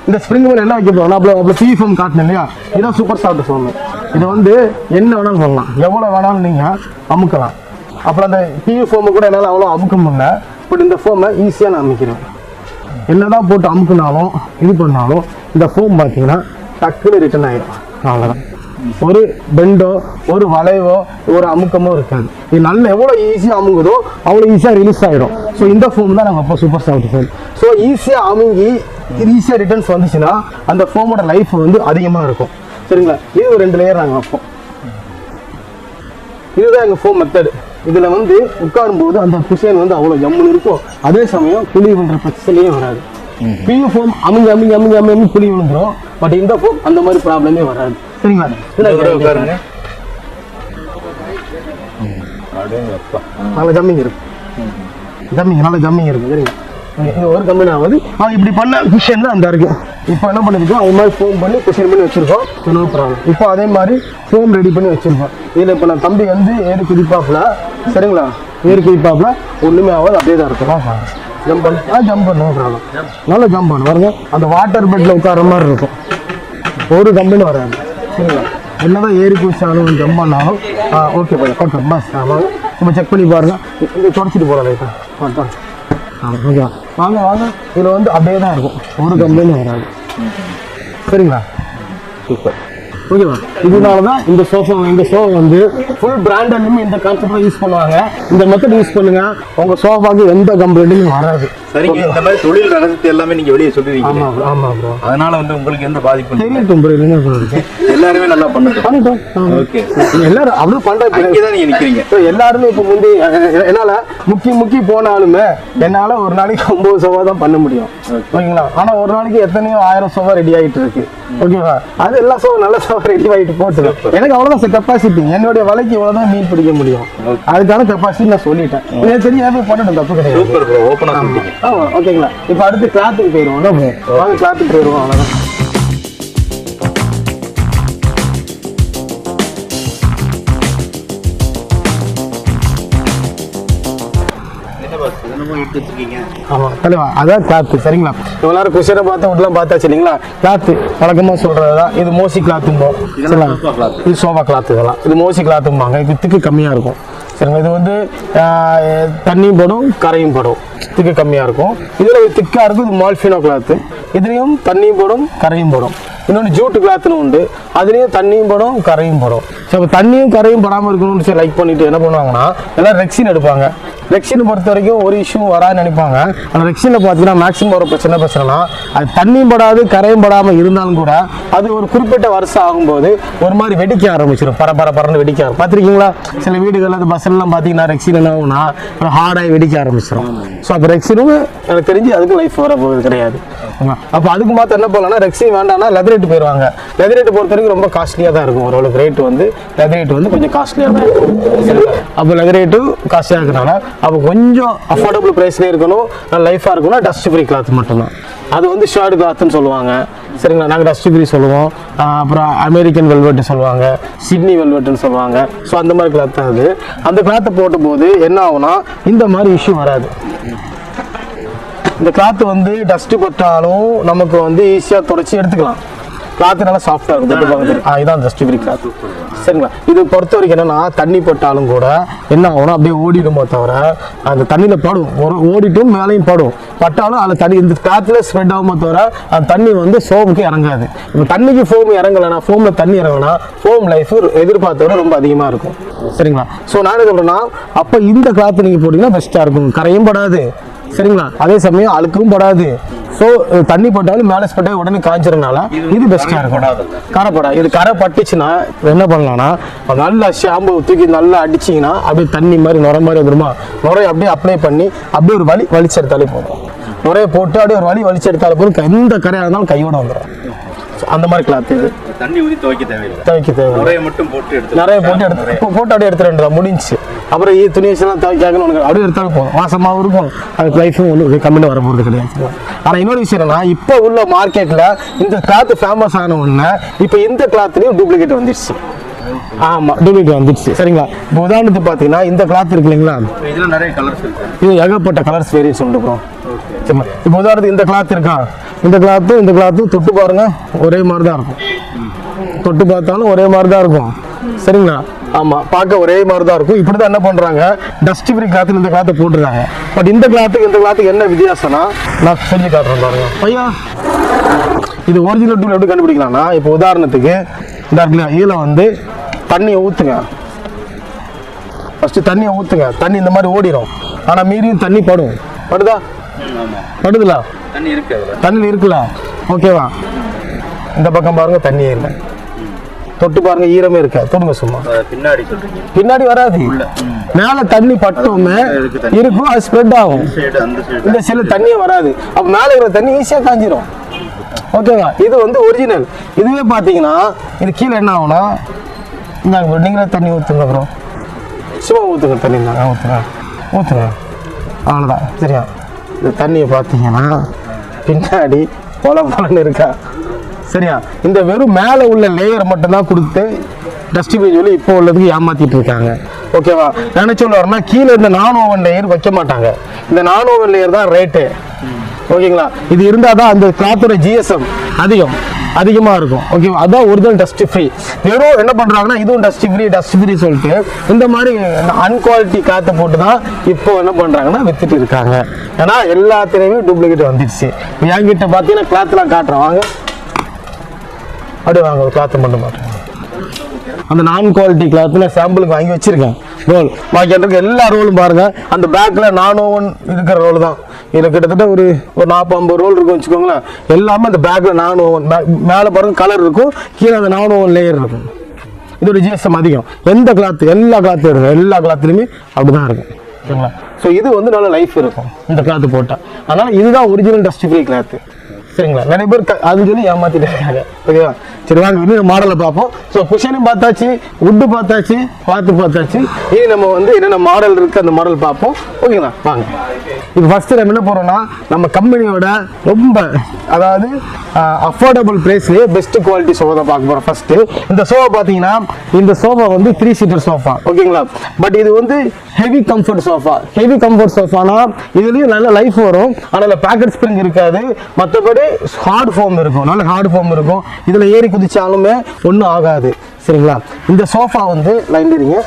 இந்த ஸ்ப்ரிங் மேலே என்ன வைக்க போகிறோம், அவ்வளோ PU ஃபோம் காட்டணும் இல்லையா, இதுதான் சூப்பர் சாஃப்ட் ஃபோம். இதை வந்து என்ன வேணாலும் பண்ணலாம், எவ்வளோ வேணாலும் நீங்கள் அமுக்கலாம். அப்புறம் அந்த PU ஃபோமை கூட என்னால் அவ்வளோ அமுக்க முடியல, பட் இந்த ஃபோமை ஈஸியாக நான் அமைக்கிறேன். என்னதான் போட்டு அமுக்குனாலும் இது பண்ணாலும் இந்த ஃபோம் பார்த்தீங்கன்னா டக்குன்னு ரிட்டர்ன் ஆகிடும். அவ்வளோதான், ஒரு பெண்டோ ஒரு வளைவோ ஒரு அமுக்கமோ இருக்காது. இது நல்ல எவ்வளோ ஈஸியாக அமுங்குதோ அவ்வளோ ஈஸியாக ரிலீஸ் ஆகிடும். ஸோ இந்த ஃபோம் தான் நாங்கள் அப்போ சூப்பர் சாஃப்ட் ஃபோம். ஸோ ஈஸியாக அமுங்கி ஈஸியாக ரிட்டர்ன்ஸ் வந்துச்சுன்னா அந்த ஃபோமோட லைஃப் வந்து அதிகமாக இருக்கும் சரிங்களா. இது ஒரு 2 லேயர் நாங்கள் வைப்போம். இதுதான் எங்கள் ஃபோம் மெத்தடு. இதில் வந்து உட்காரும்போது அந்த குஷன் வந்து அவ்வளோ ஜம்முன்னு இருக்கும். அதே சமயம் குழி விழுற பிரச்சனையே வராது. PU ஃபோம் அமுங்கி குழி விழுந்துடும். பட் இந்த ஃபோம் அந்த மாதிரி ப்ராப்ளமே வராது சரிங்களா. நல்லா ஜம்மிங் இருக்கும், நல்லா ஜம்மிங் இருக்கும் சரிங்களா. இது ஒரு கம்பெனி ஆகுது. இப்படி பண்ண குஷன் தான் அந்த இருக்கு. இப்போ என்ன பண்ணிருக்கோம், அது மாதிரி ஃபோம் பண்ணி குஷன் பண்ணி வச்சிருக்கோம். No problem. இப்போ அதே மாதிரி ஃபோம் ரெடி பண்ணி வச்சிருக்கோம். இதில் இப்போ நான் தம்பி வந்து ஏறி குதிப்பாப்புல சரிங்களா, ஏறி குதிப்பாப்புல ஒன்றுமே ஆகாது, அப்படியே தான் இருக்கும். ஜம்ப் பண்ண நோ ப்ராப்ளம், நல்லா ஜம்ப் பண்ண பாருங்க. அந்த வாட்டர் பெட்டில் உட்கார மாதிரி இருக்கும், ஒரு கம்பெனி வராது சரிங்களா. என்னதான் ஏறி குதிச்சாலும் ஜம்ப் பண்ணாலும் ஓகே பா பஸ். ஆமாங்க, இப்போ செக் பண்ணி பாருங்க. இங்கே தொடச்சிட்டு போகலாம் லைட்டாக. ஓகேவா, வாங்க இதில் வந்து அப்படியே தான் இருக்கும், ஒரு கம்பெனி வராது சரிங்களா. சூப்பர் ஓகேவா. இதனால தான் இந்த சோஃபா வந்து ஃபுல் பிராண்டட்லையுமே இந்த கான்செப்ட்ல யூஸ் பண்ணுவாங்க. இந்த மெத்தட் யூஸ் பண்ணுங்க, உங்க சோஃபாக்கு எந்த கம்ப்ளைண்ட்டும் வராது. சரிங்க, இந்த மாதிரி தொழில் ரகசியத்தை எல்லாமே நீங்க வெளியே சொல்லுவீங்க. ஆமா ப்ரோ. அதனால வந்து உங்களுக்கு எந்த பாதிப்பும் தெரியட்டும் ப்ரோ. என்ன சொல்றது, எல்லாருமே நல்லா பண்ணிட்டோம். ஓகே, எல்லாரும் அப்படியே பண்றாங்க. இங்கே தான் நீங்க நிக்கிறீங்க. எல்லாருமே இப்போ முந்தி என்னால முக்கி போனாலுமே என்னால ஒரு நாளைக்கு 9 சோஃபா தான் பண்ண முடியும் ஓகேங்களா. ஆனா ஒரு நாளைக்கு எத்தனையோ 1000 சோஃபா ரெடி ஆகிட்டு இருக்கு ஓகேவா. அது எல்லா சோஃபா நல்ல சோஃபா ரெடி ஆகிட்டு போட்டு எனக்கு அவ்வளவுதான் கெப்பாசிட்டி. என்னுடைய வலைக்கு இவ்வளவுதான் மீன் பிடிக்க முடியும். அதுக்கான கெப்பாசிட்டி நான் சொல்லிட்டேன். தெரியாம பண்ணணும், தப்பு கிடையாது. சூப்பர் ப்ரோ, ஓபனா சொல்லிட்டீங்க. ஓகேங்களா. இப்போ அடுத்து கிளாத்துக்கு போயிடுவோம். வாங்க கிளாத்துக்கு போயிடுவோம். அவ்வளோதான். ஆமாம் தலைவா, அதான் கிளாத்து சரிங்களா. இவ்வளோ நேரம் குஷனை பார்த்து விட்டுலாம் பார்த்தாச்சு இல்லைங்களா. கிளாத்து வழக்கமாக சொல்கிறது தான். இது மோசி கிளாத்தும்போம் சரிங்களா. இது சோஃபா கிளாத்து. இதெல்லாம் இது மோசி கிளாத்தும்பாங்க. இது திக்கு கம்மியாக இருக்கும் சரிங்களா. இது வந்து தண்ணியும் படும் கரையும் படும், திக்கு கம்மியாக இருக்கும். இதில் திக்காக இருக்கும். இது மால்ஃபினோ கிளாத்து. இதுலேயும் தண்ணியும் படும் கரையும் படும். இன்னொன்று ஜூட்டு கிளாத்துன்னு உண்டு, அதுலேயும் தண்ணியும் படும் கரையும் படும். ஸோ தண்ணியும் கரையும் படாமல் இருக்கணும்னு சரி லைக் பண்ணிட்டு என்ன பண்ணுவாங்கன்னா எல்லாம் ரெக்ஸின் எடுப்பாங்க. ரெக்ஸின் பொறுத்த வரைக்கும் ஒரு இஷ்யூ வரான்னு நினைப்பாங்க. அந்த ரெக்ஸினில் பார்த்தீங்கன்னா மேக்ஸிமம் ஒரு பிரச்சனைனா அது தண்ணியும் படாது கரையும் படாமல் இருந்தாலும் கூட அது ஒரு குறிப்பிட்ட வருஷம் ஆகும்போது ஒரு மாதிரி வெடிக்க ஆரம்பிச்சிடும். பரன்னு வெடிக்க ஆரம்பிக்கும். பார்த்துருக்கீங்களா சில வீடுகளில் அது பஸ்ஸெல்லாம் பார்த்தீங்கன்னா ரெக்ஸின் என்ன ஆகும்னா ஹார்டாகி வெடிக்க ஆரம்பிச்சிடும். ஸோ அப்போ ரெக்ஸினும் எனக்கு தெரிஞ்சு அதுக்கு லைஃப் வர போகிறது கிடையாது. அப்போ அதுக்கு மாத்திரம் என்ன போகலாம்னா ரெக்ஸின் வேண்டாம்னா லெதரேட் போயிடுவாங்க. லெதரேட் பொறுத்த வரைக்கும் ரொம்ப காஸ்ட்லியாக தான் இருக்கும். ஓரளவுக்கு ரேட்டு வந்து லெதரேட் வந்து கொஞ்சம் காஸ்ட்லியாக தான் இருக்கும். அப்போ லெதரேட்டும் காஸ்ட்லியாக இருக்கிறனால அப்போ கொஞ்சம் அஃபோர்டபுள் ப்ரைஸ்லேயே இருக்கணும், நல்ல லைஃபாக இருக்கணும். டஸ்ட் ஃப்ரீ கிளாத் மட்டும்தான். அது வந்து ஷார்ட் கிளாத்னு சொல்லுவாங்க. சரிங்களா, நாங்கள் டஸ்ட் ஃப்ரீ சொல்லுவோம். அப்புறம் அமெரிக்கன் வெல்வெட்டு சொல்லுவாங்க, சிட்னி வெல்வெட்டுன்னு சொல்லுவாங்க. ஸோ அந்த மாதிரி கிளாத் தான் அது. அந்த கிளாத்தை போடும்போது என்ன ஆகும்னா இந்த மாதிரி இஷ்யூ வராது. இந்த கிளாத் வந்து டஸ்ட் பட்டாலும் நமக்கு வந்து ஈஸியாக தொடச்சி எடுத்துக்கலாம். கிளாத்து நல்லா சாஃப்டாக இருக்கும். இதுதான் டஸ்ட் ஃப்ரீ கிளாத். சரிங்களா, இது பொறுத்த வரைக்கும் என்னன்னா தண்ணி பட்டாலும் கூட என்ன ஆகும்னா அப்படியே ஓடிடுமோ தவிர அந்த தண்ணியில் படும், ஓடிட்டும் மேலேயும் பட்டாலும் அதில் தண்ணி இந்த கிளாத்தில் ஸ்ப்ரெட் ஆகுமோ தவிர அந்த தண்ணி வந்து சோப்புக்கு இறங்காது. இப்போ தண்ணிக்கு ஃபோம் இறங்கலைன்னா, ஃபோமில் தண்ணி இறங்கலைன்னா ஃபோம் லைஃப் எதிர்பார்த்தோட ரொம்ப அதிகமாக இருக்கும். சரிங்களா, ஸோ நான் என்ன சொல்கிறேன்னா அப்போ இந்த கிளாத் நீங்கள் போட்டிங்கன்னா பெஸ்ட்டாக இருக்கும். கரையும் படாது. சரிங்களா, அதே சமயம் அழுக்கவும் படாது. ஸோ தண்ணி பட்டாலும் மேலே ஸ்பெட் ஆகி உடனே காய்ச்சறதுனால இது பெஸ்ட்டாக இருக்கும். கரைப்படா இது கரை பட்டுச்சுன்னா என்ன பண்ணலாம்னா நல்லா ஷாம்பு தூக்கி நல்லா அடிச்சிங்கன்னா அப்படியே தண்ணி மாதிரி நுரை மாதிரி வந்துருமா, நுரையை அப்படியே அப்ளை பண்ணி அப்படியே ஒரு வலிச்செடுத்தாலே போதும். நுரையை போட்டு அப்படியே ஒரு வலிச்செடுத்தாலே போதும். எந்த கரையாக இருந்தாலும் கையோட வந்துடும். அந்த மாதிரி கிளாத் இது. தண்ணி ஊற்றி துவைக்க தேவையில்லை. நிறைய போட்டு அப்படியே எடுத்துட வேண்டியதான், முடிஞ்சு. அப்புறம் துணி வச்சுலாம் துவைக்காங்கன்னு உனக்கு அப்படியே எடுத்தாலும் போதும். வாசமாகவும் இருக்கும், அதுக்கு லைஃபும் ஒன்றும் கம்மியாக வர போகிறது கிடையாது. ஆனால் இன்னொரு விஷயம் என்னன்னா இப்போ உள்ள மார்க்கெட்டில் இந்த கிளாத் ஃபேமஸ் ஆன உடனே இப்போ இந்த கிளாத்லேயும் டூப்ளிகேட் வந்துடுச்சு. ஆமாம், டூப்ளிகேட் வந்துடுச்சு. சரிங்களா, இப்போ உதாரணத்துக்கு பார்த்தீங்கன்னா இந்த கிளாத் இருக்கு இல்லைங்களா, இதில் நிறைய கலர்ஸ் இருக்கு. இது ஏகப்பட்ட கலர்ஸ் வேரியன்ஸ் சொல்லிட்டுருக்கோம். சரிங்களா, இப்போ உதாரணத்துக்கு இந்த கிளாத் இருக்கா, இந்த கிளாத்தும் தொட்டு பாருங்க ஒரே மாதிரி தான் இருக்கும். தொட்டு பார்த்தாலும் ஒரே மாதிரி தான் இருக்கும். சரிங்களா, ஆமாம், பார்க்க ஒரே மாதிரி தான் இருக்கும். இப்படி தான் என்ன பண்ணுறாங்க, டஸ்ட் ஃப்ரீ கிளாத்தில் இந்த கிளாத்தை போட்டுருக்காங்க. பட் இந்த கிளாத்துக்கு என்ன வித்தியாசம்னா நான் செஞ்சு காட்டுறேன் பாருங்க. ஐயா, இது ஒரிஜினல் டூல் எப்படி கண்டுபிடிக்கலாம்னா இப்போ உதாரணத்துக்கு இந்த இருக்குல்ல, இதில் வந்து தண்ணியை ஊற்றுங்க. ஃபஸ்ட்டு தண்ணியை ஊற்றுங்க. தண்ணி இந்த மாதிரி ஓடிடும். ஆனால் மீறியும் தண்ணி படுதா? படுதுல தண்ணி இருக்குல்ல, ஓகேவா? இந்த பக்கம் பாருங்க தண்ணியே இல்லை. தொட்டு பாருங்க ஈரமே இருக்க. தொடுங்க சும்மா. பின்னாடி வராது, மேல தண்ணி பட்டோமே இருக்கும், அது ஸ்ப்ரெட் ஆகும். இந்த சைடுல தண்ணியே வராது. அப்ப மேல இருக்கிற தண்ணி ஈஸியா காஞ்சிரும். ஓகேவா, இது வந்து ஒரிஜினல். இதுவே பாத்தீங்கன்னா இது கீழே என்ன ஆகும்னா நீங்களே தண்ணி ஊத்துங்க. அப்புறம் சும்மா ஊத்துங்க, தண்ணி ஊத்துங்க, அவ்வளோதான். சரியா, இந்த தண்ணியை பார்த்தீங்கன்னா பின்னாடி பொலன்னு இருக்கா. சரியா, இந்த வெறும் மேலே உள்ள லேயர் மட்டும்தான் கொடுத்து டஸ்ட்பின் சொல்லி இப்போ உள்ளதுக்கு ஏமாத்திட்டு இருக்காங்க. ஓகேவா, நினைச்சு வரணும்னா கீழே இந்த நான் ஓவன் லேயர் வைக்க மாட்டாங்க. இந்த நான் ஓவன் லேயர் தான் ரேட்டு. ஓகேங்களா, இது இருந்தால் தான் அந்த கிளாத்தோட ஜிஎஸ்எம் அதிகமாக இருக்கும். ஓகேவா, அதான் ஒரிஜினல் டஸ்ட் ஃப்ரீ. வெறும் என்ன பண்ணுறாங்கன்னா இதுவும் டஸ்ட் ஃப்ரீ சொல்லிட்டு இந்த மாதிரி அன்குவாலிட்டி கிளாத்தை போட்டு தான் இப்போ என்ன பண்ணுறாங்கன்னா வித்துட்டு இருக்காங்க. ஏன்னா எல்லாத்துலேயுமே டூப்ளிகேட் வந்துடுச்சு. என்கிட்ட பார்த்தீங்கன்னா கிளாத்லாம் காட்டுறேன் வாங்க. அப்படியே வாங்க, ஒரு கிளாத்தை மட்டும் மாட்டேன். அந்த நான் குவாலிட்டி கிளாத்தில் சாம்பிளுக்கு வாங்கி வச்சிருக்கேன் ரோல். பாக்கி இருக்க எல்லா ரோலும் பாருங்க. அந்த பேக்கில் நான் ஓவன் இருக்கிற ரோல் தான். இதில் கிட்டத்தட்ட ஒரு 40-50 ரோல் இருக்கும் வச்சுக்கோங்களேன். எல்லாமே அந்த பேக்கில் நான் ஓவன். மேலே பாருங்க கலர் இருக்கும், கீழே அந்த நான் ஓவன் லேயர் இருக்கும். இதோட ஜிஎஸ்எம் அதிகம். எந்த கிளாத்து எல்லா கிளாத்துலையுமே அப்படி தான் இருக்கும். சரிங்களா, ஸோ இது வந்து நல்ல லைஃப் இருக்கும் இந்த கிளாத்து போட்டால். அதனால் இதுதான் ஒரிஜினல் டஸ்ட் ஃப்ரீ கிளாத்து. சரிங்களா, நிறைய பேர் அதுன்னு சொல்லி ஏமாத்திட்டு இருக்காங்க. ஓகேவா, சரி வாங்க இன்னும் மாடலை பார்ப்போம். ஸோ குஷனும் பார்த்தாச்சு, உட்டு பார்த்தாச்சு, இனி நம்ம வந்து என்னென்ன மாடல் இருக்குது அந்த மாடல் பார்ப்போம். ஓகேங்களா, வாங்க. இப்போ ஃபஸ்ட்டு நம்ம என்ன போகிறோம்னா நம்ம கம்பெனியோட ரொம்ப அதாவது அஃபோர்டபுள் ப்ரைஸ்லேயே பெஸ்ட் குவாலிட்டி சோஃபா தான் பார்க்க போகிறோம். ஃபஸ்ட்டு இந்த சோஃபா பார்த்தீங்கன்னா இந்த சோஃபா வந்து 3 சீட்டர் சோஃபா. ஓகேங்களா, பட் இது வந்து ஹெவி கம்ஃபர்ட் சோஃபானா இதுலேயும் நல்ல லைஃப் வரும். ஆனால் பேக்கெட் ஸ்ப்ரிங் இருக்காது, மற்றபடி ஹார்ட் ஃபோம் இருக்கும். நல்ல ஹார்ட் ஃபோம் இருக்கும். இதில் ஏறி குதிச்சாலுமே ஒன்றும் ஆகாது. சரிங்களா, இந்த சோஃபா வந்து லைன்டுறீங்க.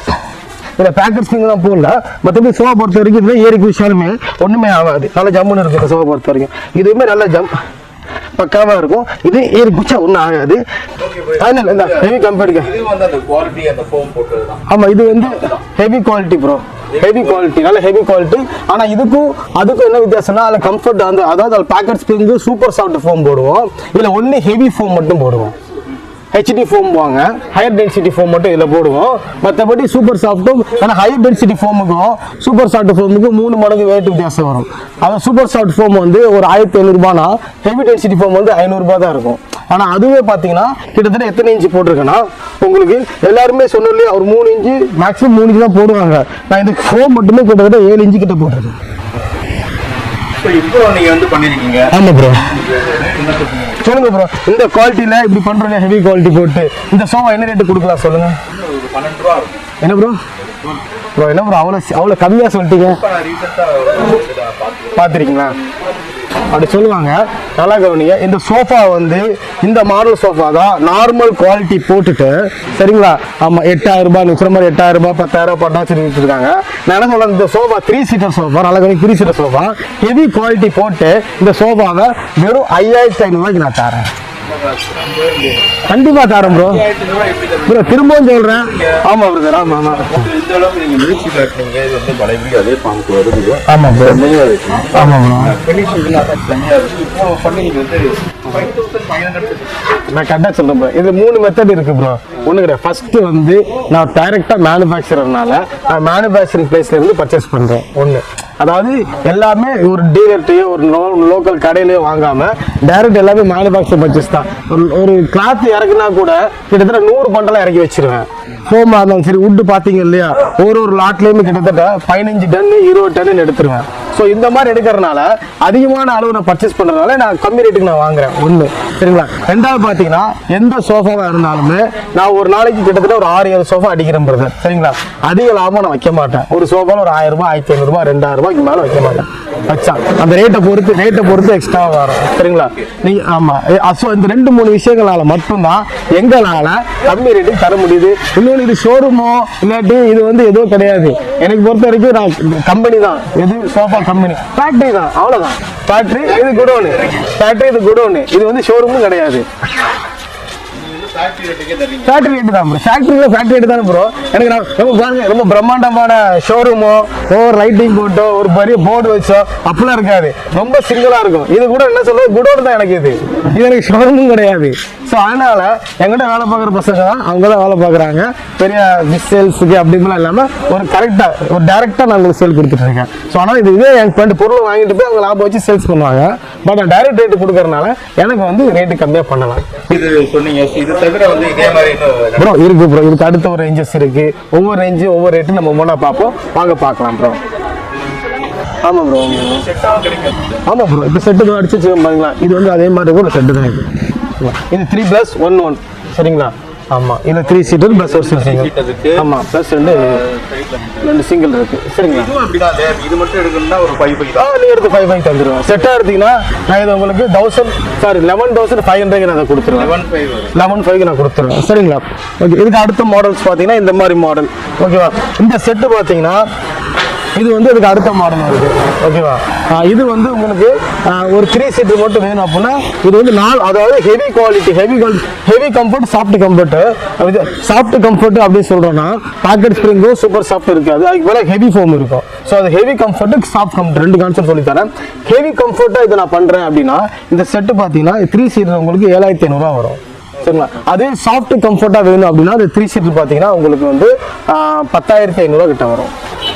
இதில் பேக்கெட் ஸ்ப்ரிங் தான் போடல, மற்றபடி சோஃபா பொறுத்த வரைக்கும் இதில் ஏறி குதிச்சாலுமே ஒன்றுமே ஆகாது. நல்ல ஜம்முன்னு இருக்கும் இந்த சோஃபா பொறுத்த வரைக்கும். இதுவுமே நல்ல பக்காவாக இருக்கும். இது ஏறி குச்சா ஒன்றும் ஆகாது. Heavy comfort. ஆமாம், இது வந்து heavy quality bro. Heavy quality, நல்ல ஹெவி குவாலிட்டி. ஆனா இதுக்கும் அதுக்கும் என்ன வித்தியாசம்னா அதில் கம்ஃபர்ட் அதாவது அதில் pocket spring super soft foam போடுவோம், இதில் ஒன்லி ஹெவி ஃபோம் மட்டும் போடுவோம். ஹெச்டி ஃபோம் வாங்க, ஹையர் டென்சிட்டி ஃபோம் மட்டும் இதில் போடுவோம். மற்றபடி சூப்பர் சாஃப்ட்டும் ஆனால் ஹையர் டென்சிட்டி ஃபோமுக்கும் சூப்பர் சாஃப்ட் ஃபோமுக்கும் 3 மடங்கு ரேட் வித்தியாசம் வரும். அதாவது சூப்பர் சாஃப்ட் ஃபோம் வந்து ஒரு 1500 ரூபானா ஹெவி டென்சிட்டி ஃபோம் வந்து 500 ரூபாய் தான் இருக்கும். ஆனால் அதுவே பார்த்தீங்கன்னா கிட்டத்தட்ட எத்தனை இன்ச்சு போட்டிருக்கேன்னா உங்களுக்கு எல்லாருமே சொன்னதுலேயே ஒரு 3 இன்ச்சு மேக்ஸிமம் 3 இன்ச்சு தான் போடுவாங்க. நான் இந்த ஃபோம் மட்டுமே கிட்டத்தட்ட 7 இன்ச்சு கிட்ட போட்டிருக்கேன். இப்போ நீங்க வந்து பண்ணிருக்கீங்க. ஆமா ப்ரோ, சொல்லுங்க ப்ரோ. இந்த குவாலிட்டியில இப்படி பண்றோம் ஹெவி குவாலிட்டி போட்டு இந்த சோஃபா என்ன ரேட்டு கொடுக்கலாம் சொல்லுங்க? 12 ரூபா. என்ன ப்ரோ? ப்ரோ என்ன ப்ரோ அவ்வளோ கம்மியா சொல்லிட்டீங்க? பார்த்துருக்கீங்களா? அப்படி சொல்லுவாங்க. நல்லா கவனிங்க. இந்த சோஃபா வந்து இந்த மாடல் சோஃபா தான் நார்மல் குவாலிட்டி போட்டுட்டு சரிங்களா? ஆமாம் 8000 ரூபாய் நிற்கிற மாதிரி 8000 ரூபாய் 10,000 பட்டா சரி வச்சுருக்காங்க. நான் என்ன சொல்கிறேன், இந்த சோஃபா 3 சீட்டர் சோஃபா, நல்லா கவனிங்க, 3 சீட்டர் சோஃபா ஹெவி குவாலிட்டி போட்டு இந்த சோஃபாவை வெறும் 5500 ரூபாய்க்கு நான் தரேன். கண்டிப்பா தரேன் ப்ரோ. ப்ரோ திரும்பவும் சொல்றேன். ஆமா பிரதர், ஆமா ஆமா. இந்த அளவுக்கு நீங்க மியூசி காட்டுறீங்க, இது வந்து பழையபடி அதே பாம்பு வருது. ஆமா ப்ரோ, ஆமா ப்ரோ. ஃபினிஷிங் தனியா இருக்கு. இப்போ பண்ணீங்க வந்து 5500. நான் கரெக்டாக சொல்றேன் ப்ரோ. இது 3 மெத்தட் இருக்கு ப்ரோ. ஒன்று கிடையாது. ஃபர்ஸ்ட் வந்து நான் டைரக்டா மேனுஃபேக்சரர்னால நான் மேனுஃபேக்சரிங் பிளேஸ்ல இருந்து பர்ச்சேஸ் பண்றேன். ஒன்று, அதாவது எல்லாமே ஒரு டீலர்ட்டையோ ஒரு லோக்கல் கடையிலையோ வாங்காம டைரக்ட் எல்லாமே மேனுஃபேக்சர் பர்ச்சேஸ் தான். ஒரு கிளாத் இறக்குனா கூட கிட்டத்தட்ட 100 பண்டலாம் இறக்கி வச்சிருவேன். ஃபோமா இருந்தாலும் சரி, வுட்டு பார்த்தீங்க இல்லையா, ஒரு லாட்லேயுமே கிட்டத்தட்ட 15 டன் 20 டன் எடுத்துருவேன். ஸோ இந்த மாதிரி எடுக்கிறதுனால அதிகமான அளவு நான் பர்ச்சேஸ் பண்ணுறதுனால நான் கம்மி ரேட்டுக்கு நான் வாங்குறேன். ஒன்று சரிங்களா? ரெண்டாவது பார்த்தீங்கன்னா எந்த சோஃபாவாக இருந்தாலுமே நான் ஒரு நாளைக்கு கிட்டத்தட்ட ஒரு 6-7 சோஃபா அடிக்கிறேன் பிரதர். சரிங்களா? அதிக லாபம் நான் வைக்க மாட்டேன். ஒரு சோஃபாவில் ஒரு 1000 ரூபாய் 1500 ரூபாய் 2000 ரூபாய்க்கு மேலே வைக்க மாட்டேன். வச்சா அந்த ரேட்டை பொறுத்து எக்ஸ்ட்ரா வரும். சரிங்களா? நீங்க ஆமா. ஸோ இந்த 2-3 விஷயங்களால மட்டும்தான் எங்களால கம்மி ரேட்டுக்கு தர முடியுது. இன்னொன்று இது ஷோரூமோ இல்லாட்டி இது வந்து எதுவும் கிடையாது. எனக்கு பொறுத்த வரைக்கும் நான் கம்பெனி தான். எது சோஃபா கம்பெனி, ஃபேக்டரி தான், அவ்வளோதான். ஃபேக்டரி இது குடோனு, ஃபேக்டரி இது குடோனு, இது வந்து ஷோரூமும் கிடையாது. ஃபேக்டரி ரேட்டு தான் ப்ரோ. ஃபேக்டரி ரேட்டு தானே ப்ரோ. எனக்கு நான் ரொம்ப பாருங்க, ரொம்ப பிரம்மாண்டமான ஷோரூமோ ஒரு லைட்டிங் போட்டோ ஒரு பெரிய போர்டு வச்சோ அப்படிலாம் இருக்காது. ரொம்ப சிங்கிளா இருக்கும். இது கூட என்ன சொல்றது, குடோன் தான் எனக்கு. இது எனக்கு ஷோரூமும் கிடையாது. ஸோ அதனால எங்கிட்ட வேலை பார்க்குற பசங்க தான், அவங்க தான் வேலை பார்க்குறாங்க. பெரிய சேல்ஸுக்கு அப்படின்லாம் இல்லாமல் ஒரு கரெக்டாக ஒரு டேரெக்டாக நான் உங்களுக்கு சேல் கொடுத்துட்டு இருக்கேன். ஸோ ஆனால் இதே எனக்கு பண்ணிட்டு பொருள் வாங்கிட்டு போய் அவங்க லாபம் வச்சு சேல்ஸ் பண்ணுவாங்க. பட் நான் டைரக்ட் ரேட்டு கொடுக்கறதுனால எனக்கு வந்து ரேட்டு கம்மியாக பண்ணலாம். இது சொன்னீங்க. இது தவிர வந்து இதே மாதிரி ப்ரோ இருக்கு ப்ரோ. இதுக்கு அடுத்த ஒரு ரேஞ்சஸ் இருக்கு. ஒவ்வொரு ரேஞ்சு ஒவ்வொரு ரேட்டு நம்ம ஒன்றா பார்ப்போம். வாங்க பார்க்கலாம் ப்ரோ. ஆமாம் ப்ரோ, ஆமாம் ப்ரோ. இப்போ செட்டு அடிச்சு பாருங்களா, இது வந்து அதே மாதிரி இருக்கும். செட்டு தான் இது 3+1 சரிங்களா? ஆமாம், இதில் 3 சீட்டர் ப்ளஸ் ஒரு சிங்கிள். ஆமாம், ப்ளஸ் 2 சிங்கிள் இருக்கு. சரிங்களா? இது மட்டும் எடுக்கணும்னா ஒரு 5 நீ எடுத்து 5 தந்துடுவேன். செட்டாக எடுத்தீங்கன்னா நான் இதை உங்களுக்கு 11,500 நான் அதை கொடுத்துருவேன். 11,500 நான் கொடுத்துருவேன். சரிங்களா? ஓகே. இதுக்கு அடுத்த மாடல்ஸ் பார்த்தீங்கன்னா இந்த மாதிரி மாடல். ஓகேவா? இந்த செட்டு பார்த்தீங்கன்னா இது வந்து இதுக்கு அடுத்த மாடல் வருது. ஓகேவா? இது வந்து உங்களுக்கு ஒரு 3 சீட்டர் மட்டும் வேணும் அப்படின்னா இது வந்து அதாவது heavy quality, heavy comfort, soft comfort. Soft comfort அப்படின்னு சொல்றோம்னா பாக்கெட் ஸ்ப்ரிங்கும் சூப்பர் சாஃப்ட் இருக்காது, அதுக்கு மேலே ஹெவி ஃபோம் இருக்கும். ஸோ அது heavy comfort soft comfort 2 concept சொல்லி தரேன். ஹெவி கம்ஃபர்ட்டாக இதை நான் பண்ணுறேன் அப்படின்னா இந்த செட்டு பார்த்தீங்கன்னா 3 சீட்டர் உங்களுக்கு 7,500 ரூபா வரும். சரிங்களா? அதே சாஃப்ட் கம்ஃபர்ட்டாக வேணும் அப்படின்னா அது 3 சீட்டர் பார்த்தீங்கன்னா உங்களுக்கு வந்து 10,500 கிட்ட வரும்.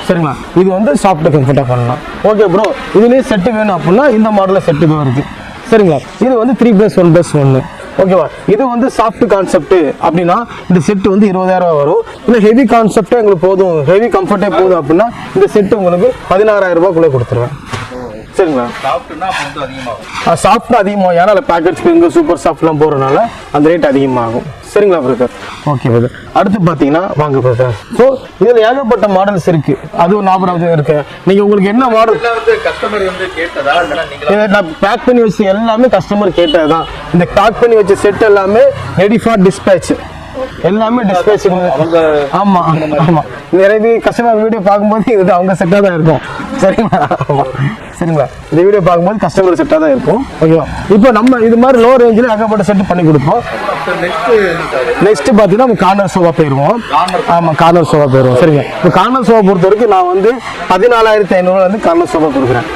சரிங்களா? இது வந்து சாஃப்ட் கம்ஃபர்ட்டாக பண்ணலாம். Okay bro. இதுலேயே செட்டு வேணும் அப்படின்னா இந்த மாடலில் செட்டு தான் இருக்குது. சரிங்களா? இது வந்து 3+1+1. ஓகேவா? இது வந்து சாஃப்ட் கான்செப்ட் அப்படின்னா இந்த செட்டு வந்து 20,000 வரும். இல்லை ஹெவி கான்செப்டே எங்களுக்கு போதும், ஹெவி கம்ஃபர்ட்டே போதும் அப்படின்னா இந்த செட்டு உங்களுக்கு 16,000 ரூபாய்க்குள்ளே கொடுத்துருவேன். சரிங்களா? சாஃப்ட் அதிகமாகும். ஏன்னா பேக்கெட் ஸ்ப்ரிங் சூப்பர் சாஃப்ட்லாம் போகிறதுனால அந்த ரேட் அதிகமாகும். சரிங்களா பிரதர்? Okay brother. அடுத்து பார்த்தீங்கன்னா வாங்க பிரதர். ஸோ இதில் ஏகப்பட்ட மாடல்ஸ் இருக்கு. அதுவும் ஞாபகம் இருக்கு. நீங்கள் உங்களுக்கு என்ன மாடல் கஸ்டமர் வந்து கேட்டதா? நான் பேக் பண்ணி வச்சு எல்லாமே கஸ்டமர் கேட்டது தான். இந்த பேக் பண்ணி வச்ச செட் எல்லாமே ரெடி ஃபார் டிஸ்பேச். எல்லாமே டிஸ்பேச். ஆமா ஆமா. நிறைய கஸ்டமர் வீடியோ பார்க்கும்போது இது அவங்க செட்டாக தான் இருக்கும். சரிங்களா? சரிங்களா? இந்த வீடியோ பார்க்கும்போது கஸ்டமர் செட்டாக தான் இருக்கும். ஓகேவா? இப்போ நம்ம இது மாதிரி லோ ரேஞ்சில் ஏகப்பட்ட செட் பண்ணி கொடுப்போம். நெக்ஸ்ட் பார்த்தீங்கன்னா நம்ம கார்னர் சோஃபா போயிடுவோம். ஆமாம், கார்னர் சோஃபா போயிடுவோம். சரிங்க. இப்போ கார்னர் சோஃபா பொறுத்த வரைக்கும் நான் வந்து 14,500 வந்து கார்னர் சோஃபா கொடுக்குறேன்.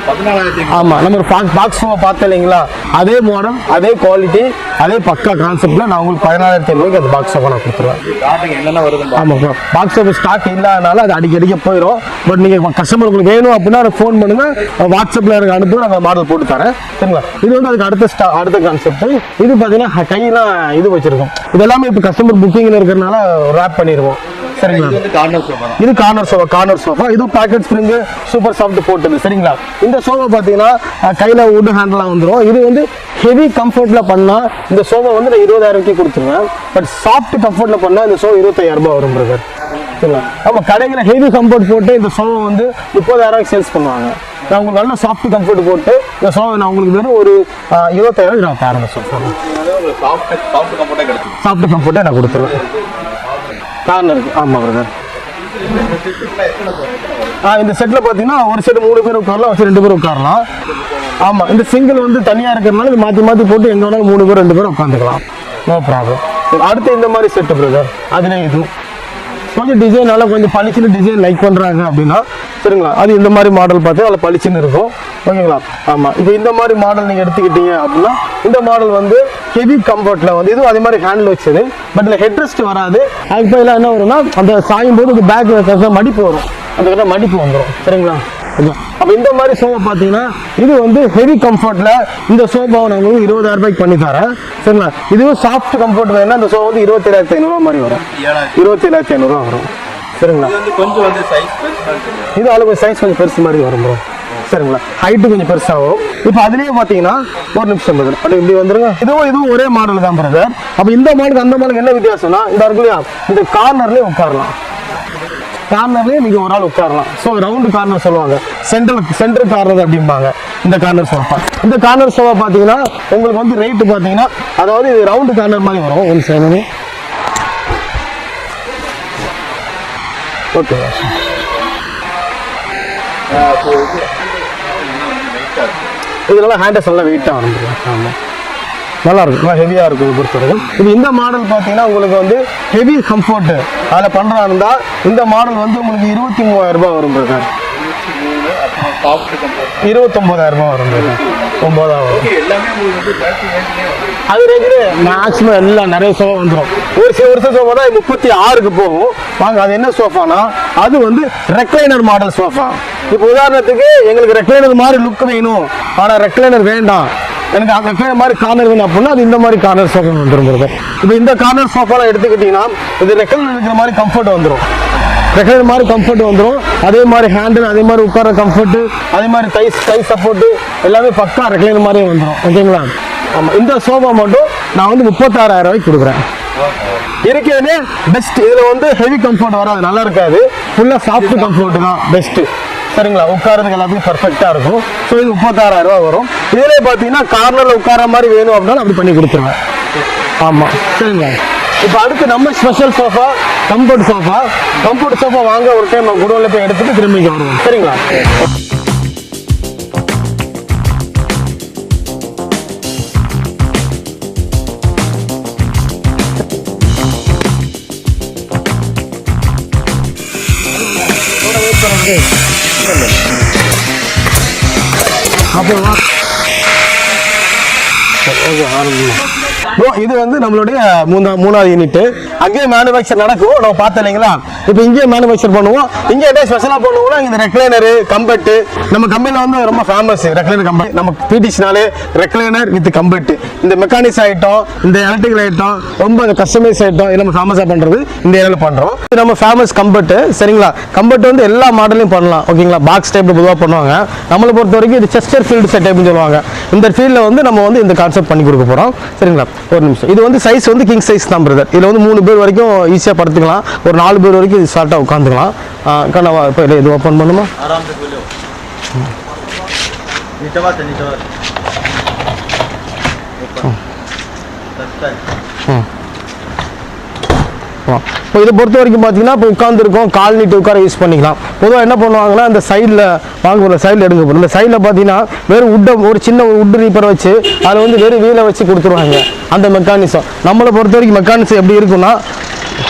ஆமாம், நம்ம ஒரு பாக்ஸ் சோஃபா பார்த்தேன் இல்லைங்களா, அதே மாடல், அதே குவாலிட்டி, அதே பக்கா கான்செப்ட்ல நான் உங்களுக்கு 14,500 அந்த பாக்ஸ் சோஃபா நான் கொடுத்துருவேன். ஆமாம் ப்ரோ, பாக்ஸ் சோஃபா ஸ்டாக் இல்லாதனால அது அடிக்கடிக்க போயிடும். பட் நீங்கள் கஸ்டமர் உங்களுக்கு வேணும் அப்படின்னா எனக்கு ஃபோன் பண்ணுங்க, வாட்ஸ்அப்பில் எனக்கு அனுப்பி நாங்கள் மாடல் போட்டு தரேன். சரிங்களா. இது வந்து அதுக்கு அடுத்த கான்செப்ட். இது பார்த்தீங்கன்னா கையெல்லாம் இது வச்சிருக்கோம். இது எல்லாமே இப்போ கஸ்டமர் புக்கிங்ல இருக்கிறதுனால ரேப் பண்ணிடுவோம். சரிங்களா. இது கார்னர் சோஃபா. இது பாக்கெட் ஸ்ப்ரிங் சூப்பர் சாஃப்ட் போட்டது. சரிங்களா. இந்த சோஃபா பார்த்தீங்கன்னா கையில் வுட் ஹேண்டெலாம் வந்துடும். இது வந்து ஹெவி கம்ஃபர்ட்ல பண்ணா இந்த சோஃபா வந்து நான் 20,000 கொடுத்துருவேன். பட் சாஃப்ட் கம்ஃபர்ட்ல பண்ணா இந்த சோஃபா 25,000 வரும் பிரதர். சரிங்களா. ஆமாம், கடைகளில் ஹெவி கம்ஃபர்ட் போட்டு இந்த சோஃபா வந்து 30,000 சேல்ஸ் பண்ணுவாங்க. நான் உங்களுக்கு நல்ல சாஃப்ட் கம்ஃபர்ட் போட்டு இந்த சோஃபா நான் உங்களுக்கு வெறும் ஒரு 25,000 நான் தரேன். சாஃப்ட் கம்ஃபர்ட்டை நான் கொடுத்துருவேன். கார்னருக்கு. ஆமாம் பிரதர். இந்த செட்டில் பார்த்தீங்கன்னா ஒரு செட் 3 பேர் உட்காரலாம், ஒரு செட் 2 பேர் உட்காரலாம். ஆமாம், இந்த சிங்கிள் வந்து தனியாக இருக்கிறதுனால இது மாற்றி போட்டு எங்கே வேணாலும் 3 பேர் 2 பேர் உட்காந்துக்கலாம். No problem. அடுத்து இந்த மாதிரி செட்டு பிரதர். அதுலேயே இது கொஞ்சம் டிசைனால கொஞ்சம் பளிச்சுன்னு டிசைன் லைக் பண்ணுறாங்க அப்படின்னா சரிங்களா, அது இந்த மாதிரி மாடல் பார்த்து அதில் பளிச்சுன்னு இருக்கும். ஓகேங்களா. ஆமாம், இப்போ இந்த மாதிரி மாடல் நீங்கள் எடுத்துக்கிட்டீங்க அப்படின்னா இந்த மாடல் வந்து ஹெவி கம்ஃபர்ட்டில் வந்து இதுவும் அதே மாதிரி ஹேண்டில் வச்சது. பட் இதில் ஹெட் ரெஸ்ட் வராது. அதுக்கு பதிலாக என்ன வரும்னா அந்த சாயும் போது இந்த பேக் மடிப்பு வரும், அந்த மடிப்பு வந்துடும். சரிங்களா. அப்போ இந்த மாதிரி சோஃபா பார்த்தீங்கன்னா இது வந்து ஹெவி கம்ஃபர்ட்டில் இந்த சோஃபாவை நான் உங்களுக்கு 20,000 பண்ணி தரேன். சரிங்களா. இதுவும் சாஃப்ட் கம்ஃபர்ட் வேணும்னா இந்த சோஃபா வந்து 27,500 மாதிரி வரும். 27,500 வரும். சரிங்களா. இது அளவு சைஸ் கொஞ்சம் பெருசு மாதிரி வரும் ப்ரோ. சரிங்களா. ஹைட்டு கொஞ்சம் பெருசாகும். இப்போ அதுலேயே பார்த்தீங்கன்னா ஒரு நிமிஷம் பிரதர், அப்படி இப்படி வந்துருங்க. இதுவும் ஒரே மாடல் தான் பிரதர். அப்போ இந்த மாடலுக்கு அந்த மாடலுக்கு என்ன வித்தியாசம்னா இந்த இருக்கு இல்லையா, இந்த கார்னர்லேயே உட்காரலாம். கார்னர்லேயே நீங்கள் ஒரு ஆள் உட்காரலாம். ஸோ ரவுண்டு கார்னர் சொல்லுவாங்க, சென்டர் கார்னர் அப்படிம்பாங்க இந்த கார்னர் சோஃபா. இந்த கார்னர் சோஃபா பார்த்தீங்கன்னா உங்களுக்கு வந்து ரேட்டு பார்த்தீங்கன்னா அதாவது இது ரவுண்டு கார்னர் மாதிரி வரும். ஒரு சைடு ஓகே. இதெல்லாம் ஹேண்டஸ் நல்லா வெயிட்டாக வந்துடும். ஆமாம், நல்லா இருக்கும், ஹெவியாக இருக்கும். இது பொறுத்தவரைக்கும் இது இந்த மாடல் பார்த்தீங்கன்னா உங்களுக்கு வந்து ஹெவி கம்ஃபர்ட்டு அதில் பண்ணுறா இருந்தால் இந்த மாடல் வந்து உங்களுக்கு 23,000 வரும் பிரதர். 29,000 வரும் பிரதர். 9,000 வரும். அது ரேஞ்சு மேக்ஸிமம் எல்லாம் நிறைய சோஃபா வந்துடும். ஒரு சோஃபா தான் 36க்கு போகும். வாங்க, அது என்ன சோஃபானா அது வந்து ரெக்லைனர் மாடல் சோஃபா. இப்போ உதாரணத்துக்கு எங்களுக்கு ரெக்லைனர் மாதிரி லுக் வேணும், ஆனால் ரெக்லைனர் வேண்டாம், எனக்கு அந்த ரெக்லைனர் மாதிரி கார்னர் வேணும் அப்படின்னா அது இந்த மாதிரி கார்னர் சோஃபா வந்துடும். இப்போ இந்த கார்னர் சோஃபாலாம் எடுத்துக்கிட்டிங்கன்னா இது ரெக்லைனர் இருக்கிற மாதிரி கம்ஃபர்ட் வந்துடும். ரெக்லைனர் மாதிரி கம்ஃபர்ட் வந்துடும். அதே மாதிரி ஹேண்டில், அதே மாதிரி உட்கார கம்ஃபர்ட்டு, அதே மாதிரி கை சப்போர்ட்டு எல்லாமே பக்கா ரெக்லைனர் மாதிரியே வந்துடும். ஓகேங்களா. ஆமாம், இந்த சோஃபா மட்டும் நான் வந்து 36,000 கொடுக்குறேன். இருக்கிறதுலே பெஸ்ட். இதில் வந்து ஹெவி கம்ஃபர்ட் வராது, நல்லா இருக்காது. ஃபுல்லாக சாஃப்ட் கம்ஃபர்ட் தான் பெஸ்ட்டு. சரிங்களா. உட்காரதுக்கு எல்லாத்துக்கும் பர்ஃபெக்டாக இருக்கும். ஸோ இது 36,000 வரும். இதிலே பார்த்தீங்கன்னா கார்னரில் உட்கார மாதிரி வேணும் அப்படின்னா அப்படி பண்ணி கொடுத்துருவேன். ஆமாம், சரிங்களா. இப்போ அடுத்து நம்ம ஸ்பெஷல் சோஃபா கம்ஃபர்ட் சோஃபா வாங்க ஒரு டைம் நம்ம குடோனில் போய் எடுத்துட்டு திரும்பி வருவோம். சரிங்களா. இது வந்து நம்மளுடைய மூணாவது யூனிட். அங்கேயே மேனுஃபேக்சர் நடக்கும், நம்ம பார்த்தோம் இல்லைங்களா. இப்போ இங்கேயே மேனுஃபேக்சர் பண்ணுவோம். இங்கே என்ன ஸ்பெஷலாக பண்ணுவோம்னா இந்த ரெக்லைனரு கம்பெட்டு நம்ம கம்பெனியில் வந்து ரொம்ப ஃபேமஸ். ரெக்லைனர் கம்பெனி நம்ம பிடிச்சினாலே ரெக்லைனர் வித் கம்பெட்டு. இந்த மெக்கானிக்ஸ் ஐட்டம், இந்த எலக்ட்ரிக்கல் ஐட்டம், ரொம்ப கஸ்டமைஸ் ஐட்டம் நம்ம ஃபேமஸாக பண்ணுறது இந்த ஏரியாவில் பண்ணுறோம். இது நம்ம ஃபேமஸ் கம்பெட்டு. சரிங்களா. கம்பெட்டு வந்து எல்லா மாடலையும் பண்ணலாம். ஓகேங்களா. பாக்ஸ் டைப்பில் பொதுவாக பண்ணுவாங்க. நம்மளை பொறுத்த வரைக்கும் இது செஸ்டர் ஃபீல்டு செட் டைப்னு சொல்லுவாங்க. இந்த ஃபீல்டில் வந்து நம்ம வந்து இந்த கான்செப்ட் பண்ணி கொடுக்க போகிறோம். சரிங்களா. ஒரு நிமிஷம். இது வந்து சைஸ் வந்து கிங் சைஸ் தான் பிரதர். இதில் வந்து 3 பேர் வரைக்கும் ஈஸியாக படுத்துக்கலாம். ஒரு 4 பேர் வரைக்கும் இது ஷார்ட்டாக உட்காந்துக்கலாம். கண்ணவா இப்போ இது ஓப்பன் பண்ணுமா? பண்ணலாம். இப்போ இதை பொறுத்த வரைக்கும் பார்த்தீங்கன்னா இப்போ உட்காந்துருக்கோம், கால் நீட்டு உட்கார யூஸ் பண்ணிக்கலாம். பொதுவாக என்ன பண்ணுவாங்கன்னா இந்த சைடில் வாங்க சைடில் எடுக்க போகிறோம். இந்த சைடில் பார்த்தீங்கன்னா வெறும் உட்டை ஒரு சின்ன உட்டு ரீப்பரை வச்சு அதில் வந்து வெறும் வீலை வச்சு கொடுத்துருவாங்க. அந்த மெக்கானிசம் நம்மளை பொறுத்த வரைக்கும் மெக்கானிசம் எப்படி இருக்குன்னா,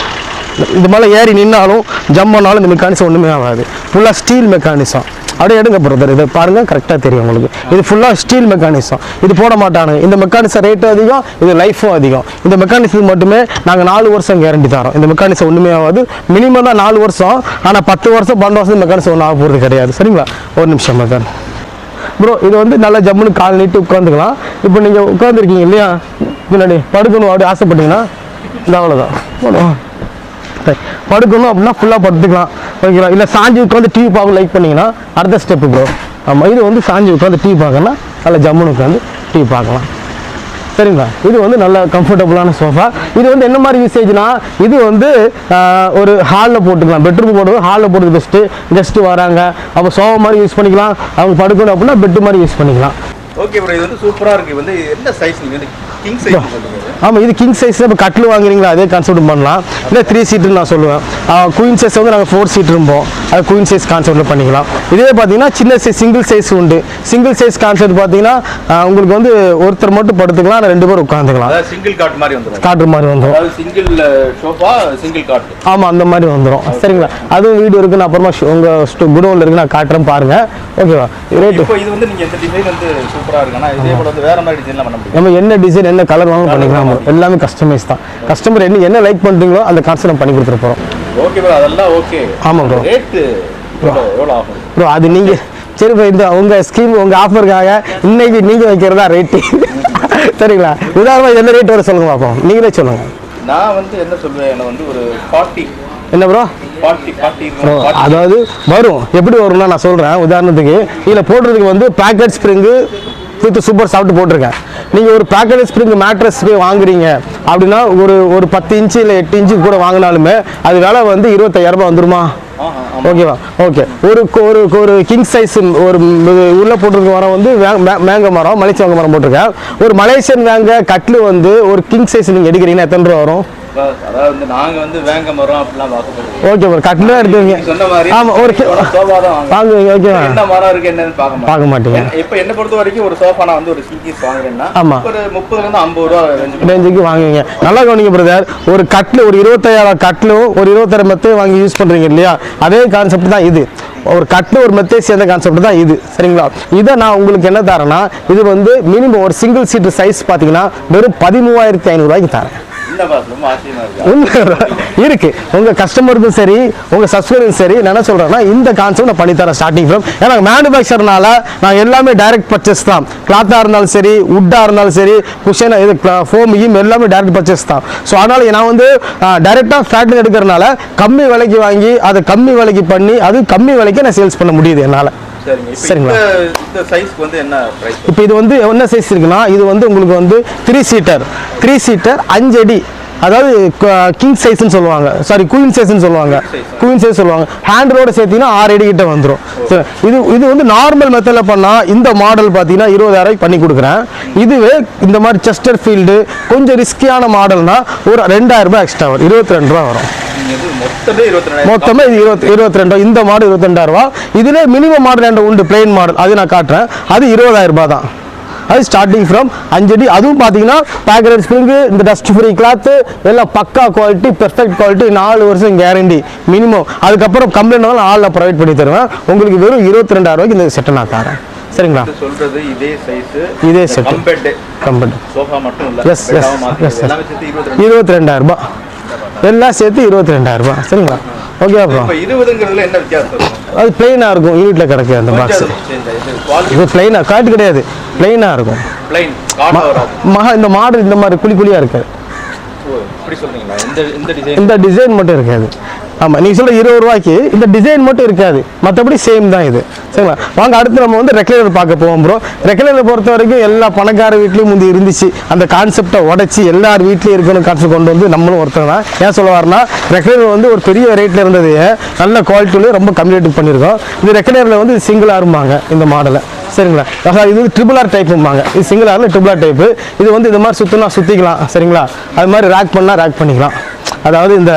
இது மேலே ஏறி நின்னாலும் ஜம்ப் பண்ணாலும் இந்த மெக்கானிசம் ஒன்றுமே ஆகாது. ஃபுல்லாக ஸ்டீல் மெக்கானிசம். அப்படியே எடுங்க பிரதர், இதை பாருங்கள் கரெக்டாக தெரியும் உங்களுக்கு. இது ஃபுல்லாக ஸ்டீல் மெக்கானிசம். இது போட மாட்டானுங்க. இந்த மெக்கானிசம் ரேட்டும் அதிகம், இது லைஃபும் அதிகம். இந்த மெக்கானிசத்துக்கு மட்டுமே நாங்கள் 4 வருஷம் கேரண்டி தரோம். இந்த மெக்கானிசம் ஒன்றுமே ஆகாது. மினிமம் தான் 4 வருஷம். ஆனால் 10 வருஷம் 12 வருஷம் மெக்கானிசம் ஒன்றும் ஆக போகிறது கிடையாது. சரிங்களா? ஒரு நிமிஷம் மெக்கான் ப்ரோ, இது வந்து நல்லா ஜம்முன்னு கால் நீட்டு உட்காந்துக்கலாம். இப்போ நீங்கள் உட்காந்துருக்கீங்க இல்லையா, பின்னாடி படுக்கணும் அப்படி ஆசைப்பட்டீங்கன்னா இந்த அவ்வளோதான். படுக்கணும் அப்படின்னா ஃபுல்லாக படுத்துக்கலாம். ஓகேங்களா? இல்லை சாஞ்சி உட்காந்து டிவி பார்க்க லைக் பண்ணிங்கன்னா அடுத்த ஸ்டெப்பு ப்ரோ. ஆமாம், இது வந்து சாஞ்சி உட்காந்து டிவி பார்க்கணும்னா நல்லா ஜம்முன்னு உட்காந்து டிவி பார்க்கலாம். சரிங்களா? இது வந்து நல்ல கம்ஃபர்டபுளான சோஃபா. இது வந்து என்ன மாதிரி யூசேஜ்னா, இது வந்து ஒரு ஹாலில் போட்டுக்கலாம். பெட்ரூம் போடுறது ஹாலில் போடுறது பெஸ்ட்டு. கெஸ்ட்டு வராங்க அப்போ சோஃபா மாதிரி யூஸ் பண்ணிக்கலாம். அவங்க படுக்கணும் அப்படின்னா பெட்டு மாதிரி யூஸ் பண்ணிக்கலாம். ஓகே ப்ரோ, இது வந்து சூப்பராக இருக்குது. வந்து என்ன சைஸ்? நீங்கள் வந்து கிங் சைஸ் சொல்லுங்கள். ஆமாம், இது கிங் சைஸில் இப்போ கட்டில் வாங்குறீங்களா அதே கான்செப்ட் பண்ணலாம். இல்லை 3 சீட்டுன்னு நான் சொல்லுவேன். குயின் சைஸ் வந்து நாங்கள் 4 சீட் இருப்போம். அது குயின் சைஸ் கான்செப்டில் பண்ணிக்கலாம். இதே பார்த்தீங்கன்னா சின்ன சைஸ் சிங்கிள் சைஸ் உண்டு. சிங்கிள் சைஸ் கான்செப்ட் பார்த்தீங்கன்னா உங்களுக்கு வந்து ஒருத்தர் மட்டும் படுத்துக்கலாம், ஆனால் 2 பேர் உட்காந்துக்கலாம். சிங்கிள் காட் மாதிரி வந்துடும். காட்டு மாதிரி வந்துடும். Single sofa single cot. ஆமாம், அந்த மாதிரி வந்துடும். சரிங்களா? அதுவும் வீடு இருக்குது. நான் அப்புறமா உங்கள் குடோனில் இருக்குது, நான் காட்டுறேன் பாருங்கள். ஓகேவா? ரேட்டு இப்போ இது வந்து நீங்கள் எந்த டிசைன் வந்து சூப்பராக இருக்குன்னா இதே போல வந்து வேறு மாதிரி டிசைன்லாம் பண்ண முடியும். நம்ம என்ன டிசைன் என்ன கலர் வாங்க பண்ணிக்கலாம். எல்லாமே கஸ்டமைஸ் தான். கஸ்டமர் என்ன லைக் பண்ணுறீங்களோ அந்த கான்செப்ட் நம்ம பண்ணி கொடுத்துட்டு போகிறோம். ஓகே ப்ரோ, அதெல்லாம் ஓகே. ஆமாம் ப்ரோ. ரேட்டு எவ்வளோ ஆகும் ப்ரோ? அது நீங்கள் சரி ப்ரோ, இந்த உங்கள் ஸ்கீம் உங்கள் ஆஃபருக்காக இன்னைக்கு நீங்கள் வைக்கிறதா ரேட்டு. சரிங்களா? உதாரணமாக என்ன ரேட் வர சொல்லுங்க பார்ப்போம். நீங்களே சொல்லுங்கள். நான் வந்து என்ன சொல்வேன், என்ன வந்து ஒரு 40. என்ன ப்ரோ? 40 ப்ரோ அதாவது வரும். எப்படி வரும்னா நான் சொல்கிறேன். உதாரணத்துக்கு இதில் போடுறதுக்கு வந்து packet spring with super soft போட்டிருக்கேன். நீங்கள் ஒரு பேக்கெட் ஸ்ப்ரிங் மேட்ரஸ் போய் வாங்குறீங்க அப்படின்னா ஒரு 10 இன்ச்சு இல்லை 8 இன்ச்சு கூட வாங்கினாலுமே அது விலை வந்து 25,000 வந்துருமா? ஓகேவா? ஓகே. ஒரு கிங் சைஸ் ஒரு உள்ள போட்டிருக்க மரம் வந்து மேங்க மரம், மலேசிய மரம் போட்டிருக்கேன். ஒரு மலேசியன் வேங்க கட்லு வந்து ஒரு கிங் சைஸ் நீங்கள் எடுக்கிறீங்கன்னா எத்தனை ரூபா வரும்? அதாவது நாங்க வந்து வேங்க மரம் அப்படிலாம் பார்க்கணும். ஓகே ப்ரோ, கட்லா எடுத்துவீங்க. சொன்ன மாதிரி ஆமா, ஒரு சோஃபா தான் வாங்குவீங்க. ஓகேவா? என்ன மரம் இருக்கு என்னன்னு பார்க்க மாட்டீங்க. இப்போ என்ன பொறுத்த வரைக்கும் ஒரு சோஃபா நான் வந்து ஒரு சிங்கிஸ் வாங்குறேன்னா ஆமா ஒரு 30 ல இருந்து 50 ரூபா ரேஞ்சுக்கு வாங்குவீங்க. நல்லா கவனிங்க பிரதர். ஒரு கட்லு ஒரு 25,000 கட்லும் ஒரு 26 மெத்தையும் வாங்கி யூஸ் பண்றீங்க இல்லையா, அதே கான்செப்ட் தான் இது. ஒரு கட்லு ஒரு மெத்தையை சேர்ந்த கான்செப்ட் தான் இது. சரிங்களா? இதை நான் உங்களுக்கு என்ன தரேன்னா, இது வந்து மினிமம் ஒரு சிங்கிள் சீட்டு சைஸ் பார்த்தீங்கன்னா வெறும் 13,500 ரூபாய்க்கு தரேன். இருக்கு. உங்க கஸ்டமருக்கும் சரி உங்க சப்ஸ்கிரைபரும் சரி நான் என்ன சொல்றேன்னா, இந்த கான்செப்ட் நான் பண்ணி தரேன் ஸ்டார்டிங் ஃப்ரம். ஏன்னா மேனுஃபேக்சர்னால நான் எல்லாமே டைரக்ட் பர்ச்சேஸ் தான். கிளாத்தா இருந்தாலும் சரி, உட்டா இருந்தாலும் சரி, குஷன் இது ஃபோம் எல்லாமே டைரக்ட் பர்ச்சேஸ் தான். ஸோ அதனால நான் வந்து டைரக்டா ஃபேக்டரி எடுக்கிறதுனால கம்மி விலைக்கு வாங்கி அதை கம்மி விலைக்கு பண்ணி அது கம்மி விலைக்கு நான் சேல்ஸ் பண்ண முடியுது என்னால். சரிங்களா? இந்த சைஸ்க்கு வந்து என்ன பிரைஸ்? இப்போ இது வந்து என்ன சைஸ் இருக்குன்னா, இது வந்து உங்களுக்கு வந்து 3 சீட்டர் 5 அடி, அதாவது கிங் சைஸ்ன்னு சொல்லுவாங்க, சாரி குயின் சைஸ்ன்னு சொல்லுவாங்க. குயின் சைஸ் சொல்லுவாங்க. ஹேண்டலோட சேர்த்தீங்கன்னா 6 அடி கிட்ட வந்துடும். இது வந்து நார்மல் மெத்தடில் பண்ணால் இந்த மாடல் பார்த்தீங்கன்னா 20,000 பண்ணி கொடுக்குறேன். இதுவே இந்த மாதிரி செஸ்டர் ஃபீல்டு கொஞ்சம் ரிஸ்கியான மாடல்னா ஒரு 2,000 ரூபாய் எக்ஸ்ட்ரா வரும். 22 ரூபா வரும். மொத்தமே இது 22. இந்த மாடல் 22,000 ரூபா. இதுல மினிமம் மாடல் என்ற உண்டு, பிளெயின் மாடல், அது நான் காட்டுறேன். அது 20,000 ரூபாய் தான். அது ஸ்டார்டிங் ஃப்ரம் 5 அடி. அதுவும் பார்த்தீங்கன்னா பேக்கெட் ஸ்ப்ரிங்கு, இந்த டஸ்ட் ஃப்ரீ கிளாத்து எல்லாம் பக்கா குவாலிட்டி, பெர்ஃபெக்ட் குவாலிட்டி, 4 வருஷம் கேரண்டி மினிமம். அதுக்கப்புறம் கம்ப்ளைண்ட் ஆனாலும் ஆளில் ப்ரொவைட் பண்ணி தருவேன். உங்களுக்கு வெறும் 22,000 ரூபாய்க்கு இந்த செட்டை நான் தரேன். சரிங்களா? சொல்றது இதே சைஸ் இதே செட் கம்பெட் சோஃபா மட்டும் இல்ல, எஸ் எஸ் 22,000 ரூபாய் எல்லாம் சேர்த்து 22,000 ரூபாய். சரிங்களா? ஓகே அப்புறம் 20ங்கிறதுல என்ன வித்தியாசம்? அது பிளெயினாக இருக்கும். யூனிட்ல கிடைக்கும் அந்த பாக்ஸ். இது பிளெயினாக காட்டு கிடையாது, பிளெயினாக இருக்கும். இந்த மாடல் இந்த மாதிரி குழியாக இருக்காது. இந்த டிசைன் மட்டும் இருக்காது. ஆமாம், நீங்கள் சொல்கிற 20 ரூபாய்க்கு இந்த டிசைன் மட்டும் இருக்காது, மற்றபடி சேம் தான் இது. சரிங்களா? வாங்க அடுத்து நம்ம வந்து ரெக்லைனர் பார்க்க போவோம் ப்ரோ. ரெக்லைனர் பொறுத்த வரைக்கும் எல்லா பணக்கார வீட்லேயும் முந்தி இருந்துச்சு. அந்த கான்செப்டை உடச்சி எல்லார் வீட்லேயும் இருக்கணும் கான்செப்ட் கொண்டு வந்து நம்மளும் ஒருத்தர் தான். ஏன் சொல்ல வரனா, ரெக்லைனர் வந்து ஒரு பெரிய ரேட்டில் இருந்தது நல்ல குவாலிட்டியிலே ரொம்ப கம்மி ரேட்டுக்கு பண்ணியிருக்கோம். இந்த ரெக்லைனரில் வந்து சிங்கிளாக இருப்பாங்க இந்த மாடலை. சரிங்களா? இது வந்து ட்ரிபிள் டைப்பும்பாங்க. இது சிங்கிள் ஆரில் ட்ரிபிள் டைப்பு. இது வந்து இது மாதிரி சுற்றினா சுற்றிக்கலாம். சரிங்களா? அது மாதிரி ரேக் பண்ணால் ரேக் பண்ணிக்கலாம். அதாவது இந்த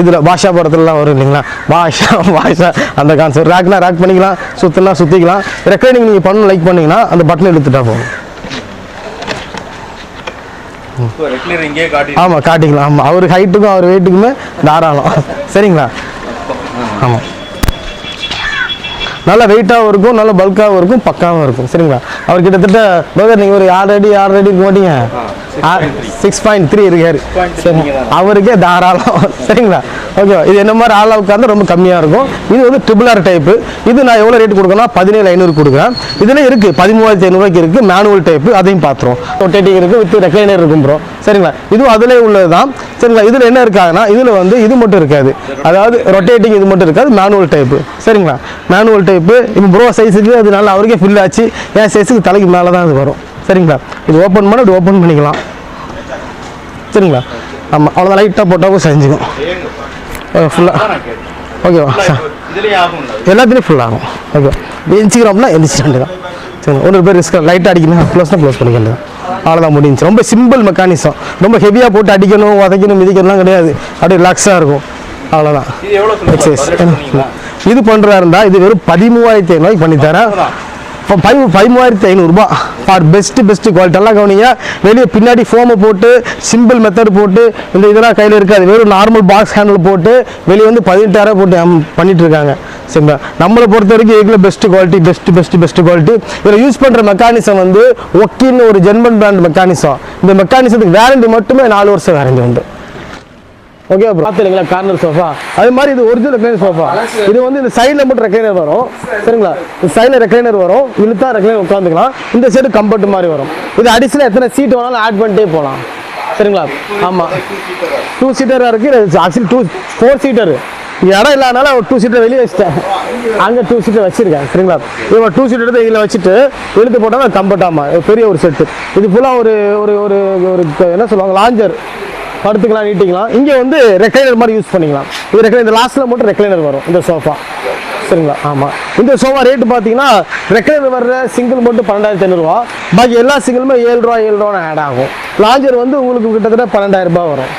இதில் பாஷா படத்துலலாம் வரும் இல்லைங்களா, பாஷா அந்த கான்செப்ட். ரேக்னா ரேக் பண்ணிக்கலாம், சுற்றினா சுற்றிக்கலாம். ரெக்லைனிங் நீங்கள் பண்ணணும் லைக் பண்ணிங்கன்னா அந்த பட்டன் எடுத்துட்டா போகும். ஆமாம் காட்டிக்கலாம். ஆமாம் அவர் ஹைட்டுக்கும் அவர் வெயிட்டுக்குமே தாராளம். சரிங்களா? ஆமாம் நல்ல வெயிட்டாகவும் இருக்கும், நல்ல பல்காகவும் இருக்கும், பக்காவும் இருக்கும். சரிங்களா? அவர் கிட்டத்தட்ட பிரதர் நீங்கள் ஒரு 6 அடி இருக்க மாட்டீங்க, 6.3 இருக்காரு. சரி அவருக்கே தாராளம். சரிங்களா? ஓகே இது என்ன மாதிரி ஆளாக உட்காந்து ரொம்ப கம்மியாக இருக்கும். இது வந்து ட்ரிபிள் டைப்பு. இது நான் எவ்வளோ ரேட் கொடுக்கணும், 17,500 கொடுக்குறேன். இதில் இருக்குது 13,500 இருக்குது மேனுவல் டைப்பு, அதையும் பார்த்துருவோம். ரொட்டேட்டிங் இருக்குது, வித் ரெக்லைனர் இருக்கும் ப்ரோ. சரிங்களா? இதுவும் அதிலே உள்ளது தான். சரிங்களா? இதில் என்ன இருக்காதுன்னா இதில் வந்து இது மட்டும் இருக்காது, அதாவது ரொட்டேட்டிங் இது மட்டும் இருக்காது, மேனுவல் டைப்பு. சரிங்களா? Manual type. இப்போ ப்ரோ சைஸுக்கு அது நல்லா அவருக்கே ஃபில் ஆச்சு, என் சைஸுக்கு தலைக்கு மேலே தான் அது வரும். சரிங்களா? இது ஓப்பன் பண்ண இப்படி ஓப்பன் பண்ணிக்கலாம். சரிங்களா? ஆமாம் அவ்வளோதான், லைட்டாக போட்டாலும் செஞ்சுக்கும் ஃபுல்லாக. ஓகேவா? எல்லாத்துலேயும் ஃபுல் ஆகும். ஓகே எந்திரிக்கிறோம்னா எந்திரிச்சிட்டு தான். சரி ஒன்று பேர் ரிஸ்க் லைட்டாக அடிக்கணும், க்ளோஸ்னால் க்ளோஸ் பண்ணிக்கலாம். அவ்வளோதான் முடிஞ்சு. ரொம்ப சிம்பிள் மெக்கானிசம். ரொம்ப ஹெவியாக போட்டு அடிக்கணும், உதைக்கணும், மிதிக்கணும்லாம் கிடையாது. அப்படியே ரிலாக்ஸாக இருக்கும். அவ்வளோதான். இது பண்ணுறா இருந்தால் இது வெறும் 13,500 பண்ணித்தரேன். 13,500 ஃபார் பெஸ்ட்டு குவாலிட்டி. எல்லாம் கவனிங்க. வெளியே பின்னாடி ஃபோமை போட்டு சிம்பிள் மெத்தட் போட்டு இந்த இதெல்லாம் கையில் இருக்காது. வெறும் நார்மல் பாக்ஸ் ஹேண்டில் போட்டு வெளியே வந்து 18,000 போட்டு பண்ணிட்டு இருக்காங்க. சரிங்களா? நம்மளை பொறுத்த வரைக்கும் இதில் பெஸ்ட்டு குவாலிட்டி, பெஸ்ட்டு குவாலிட்டி. இதில் யூஸ் பண்ணுற மெக்கானிசம் வந்து ஒக்கின்னு ஒரு ஜெர்மன் பிராண்ட் மெக்கானிசம். இந்த மெக்கானிசத்துக்கு வேரண்டி மட்டுமே 4 வருஷம் வேரண்டி உண்டு. ஓகே ப்ரோ பார்த்துங்களா கார்னர் சோஃபா. அது மாதிரி இது ஒரிஜினல் ரெக்லைனர் சோஃபா. இது வந்து இந்த சைடில் மட்டும் ரெக்லைனர் வரும். சரிங்களா? இந்த சைடில் ரெக்லைனர் வரும், இழுத்தா ரெக்லைனர் உட்காந்துக்கலாம். இந்த சைடு கம்ஃபர்ட் மாதிரி வரும். இது அடிஷனல் எத்தனை சீட் வேணாலும் ஆட் பண்ணிட்டே போகலாம். சரிங்களா? ஆமாம் 2 சீட்டராக இருக்குது. ஆக்சுவலி 4 சீட்டர் இடம் இல்லாதனால ஒரு 2 சீட்டர் வெளியே வச்சுட்டேன். அங்கே 2 சீட்டர் வச்சிருக்கேன். சரிங்களா? இவங்க 2 சீட்டர் எடுத்து இதில் வச்சுட்டு இழுத்து போட்டால் கம்ஃபர்ட்டாக பெரிய ஒரு செட்டு. இது ஃபுல்லாக ஒரு ஒரு ஒரு என்ன சொல்லுவாங்க, லாஞ்சர் படுத்துக்கலாம், நீட்டிக்கலாம். இங்கே வந்து ரெக்லைனர் மாதிரி யூஸ் பண்ணிக்கலாம். இது ரெக்லைனர், இந்த லாஸ்ட்டில் மட்டும் ரெக்லைனர் வரும் இந்த சோஃபா. சரிங்களா? ஆமாம் இந்த சோஃபா ரேட்டு பார்த்தீங்கன்னா ரெக்லைனர் வர்ற சிங்கிள் மட்டும் 12,500. பாக்கி எல்லா சிங்கிளுமே 7 ரூபா ஆட் ஆகும். லாஞ்சர் வந்து உங்களுக்கு கிட்டத்தட்ட 12,000 வரும்.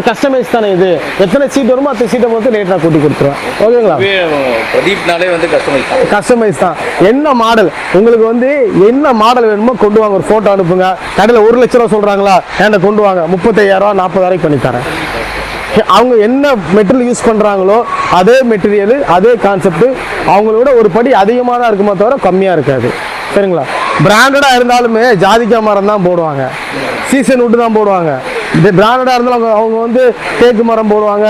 கஸ்டமைஸ் தானே இது. எத்தனை சீட் வருமோ அத்தனை சீட்டை பொறுத்து ரேட் நான் கூட்டி கொடுத்துருவேன். ஓகேங்களா? பிரதீப்னாலே வந்து கஸ்டமைஸ் தான். என்ன மாடல் உங்களுக்கு வந்து என்ன மாடல் வேணுமோ கொண்டு வாங்க, ஒரு ஃபோட்டோ அனுப்புங்க. கடையில் 1 லட்ச ரூபா சொல்கிறாங்களா, என்ன கொண்டு வாங்க, 35,000 40,000 பண்ணி தரேன். அவங்க என்ன மெட்டீரியல் யூஸ் பண்ணுறாங்களோ அதே மெட்டீரியல் அதே கான்செப்ட் அவங்களோட ஒரு படி அதிகமாக தான் இருக்குமே தவிர கம்மியாக இருக்காது. சரிங்களா? பிராண்டடாக இருந்தாலுமே ஜாதிக்காய் மரம் தான் போடுவாங்க, சீசன் விட்டு தான் போடுவாங்க. இந்த பிராண்டடாக இருந்தாலும் அவங்க வந்து தேக்கு மரம் போடுவாங்க,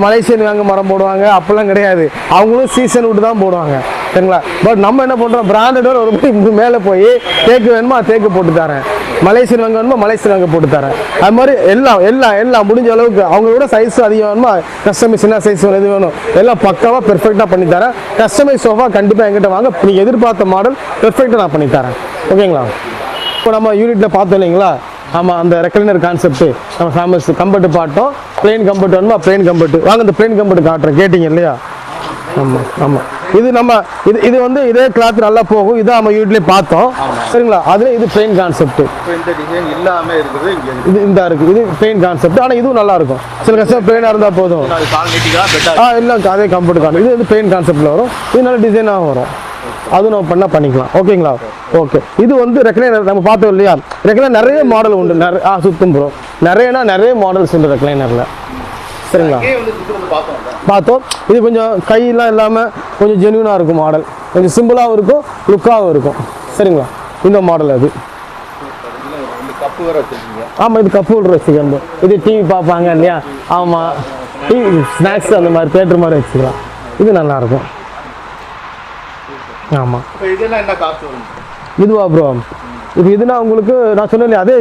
மலேசியன் வேங்க மரம் போடுவாங்க, அப்பெல்லாம் கிடையாது. அவங்களும் சீசன் விட்டு தான் போடுவாங்க. சரிங்களா? பட் நம்ம என்ன பண்ணுறோம், பிராண்டடோட ஒரு படி மேலே போய் தேக்கு வேணுமா தேக்கு போட்டு தரேன், மலேசியன் வேங்க வேணுமா மலேசியன் வேங்க போட்டு தரேன். அது மாதிரி எல்லாம் முடிஞ்ச அளவுக்கு அவங்களோட சைஸ் அதிகம் வேணுமா கஸ்டமைஸ் என்ன சைஸ் எது வேணும் எல்லாம் பக்காவாக பெர்ஃபெக்டாக பண்ணி தரேன். கஸ்டமைஸ் சோஃபா கண்டிப்பாக எங்கிட்ட வாங்க, நீங்கள் எதிர்பார்த்த மாடல் பெர்ஃபெக்டாக நான் பண்ணி தரேன். ஓகேங்களா? இப்போ நம்ம யூனிட்டில் பார்த்தோம் இல்லைங்களா, ஆமாம் அந்த ரெக்லைனர் கான்செப்ட் நம்ம ஃபேமஸ். கம்ஃபர்ட் பார்த்தோம், பிளெயின் கம்ஃபர்ட் வேணுமா பிளெயின் கம்ஃபர்ட் வாங்க. இந்த பிளெயின் கம்ஃபர்ட் காட்டுறேன், கேட்டிங்க இல்லையா? ஆமாம் இது நம்ம இது வந்து இதே கிளாத் நல்லா போகும். இதான் நம்ம யூனிட்லேயே பார்த்தோம். சரிங்களா? அதில் இது பிளெயின் கான்செப்ட். இது இந்த இருக்குது, இது பிளெயின் கான்செப்ட். ஆனால் இதுவும் நல்லா இருக்கும். சில கஷ்டம் பிளெயினாக இருந்தால் போதும். இல்லை அதே கம்ஃபர்ட் காணும். இது வந்து பிளெயின் கான்செப்டில் வரும். இது நல்ல டிசைனாக வரும். அது நம்ம பண்ணால் பண்ணிக்கலாம். ஓகேங்களா? ஓகே இது வந்து ரெக்லைனர் நம்ம பார்த்தோம் இல்லையா, ரெக்லைனர் நிறைய மாடல் உண்டு. சுத்தம் ப்ரோ நிறைய மாடல்ஸ் உண்டு ரெக்லைனரில். சரிங்களா? பார்த்தோம். இது கொஞ்சம் கையெல்லாம் இல்லாமல் கொஞ்சம் ஜென்யூனாக இருக்கும் மாடல், கொஞ்சம் சிம்பிளாகவும் இருக்கும், லுக்காகவும் இருக்கும். சரிங்களா? இந்த மாடல் அது. ஆமாம் இது கப்பு விட்ற வச்சுக்கணும். இது டிவி பார்ப்பாங்க இல்லையா, ஆமாம் டிவி ஸ்நாக்ஸ் அந்த மாதிரி தேட்டர் மாதிரி வச்சுக்கலாம். இது நல்லாயிருக்கும். ஆமாம் இதுவா ப்ரோ, இப்போ இதுனா உங்களுக்கு நான் சொன்னேன் அதே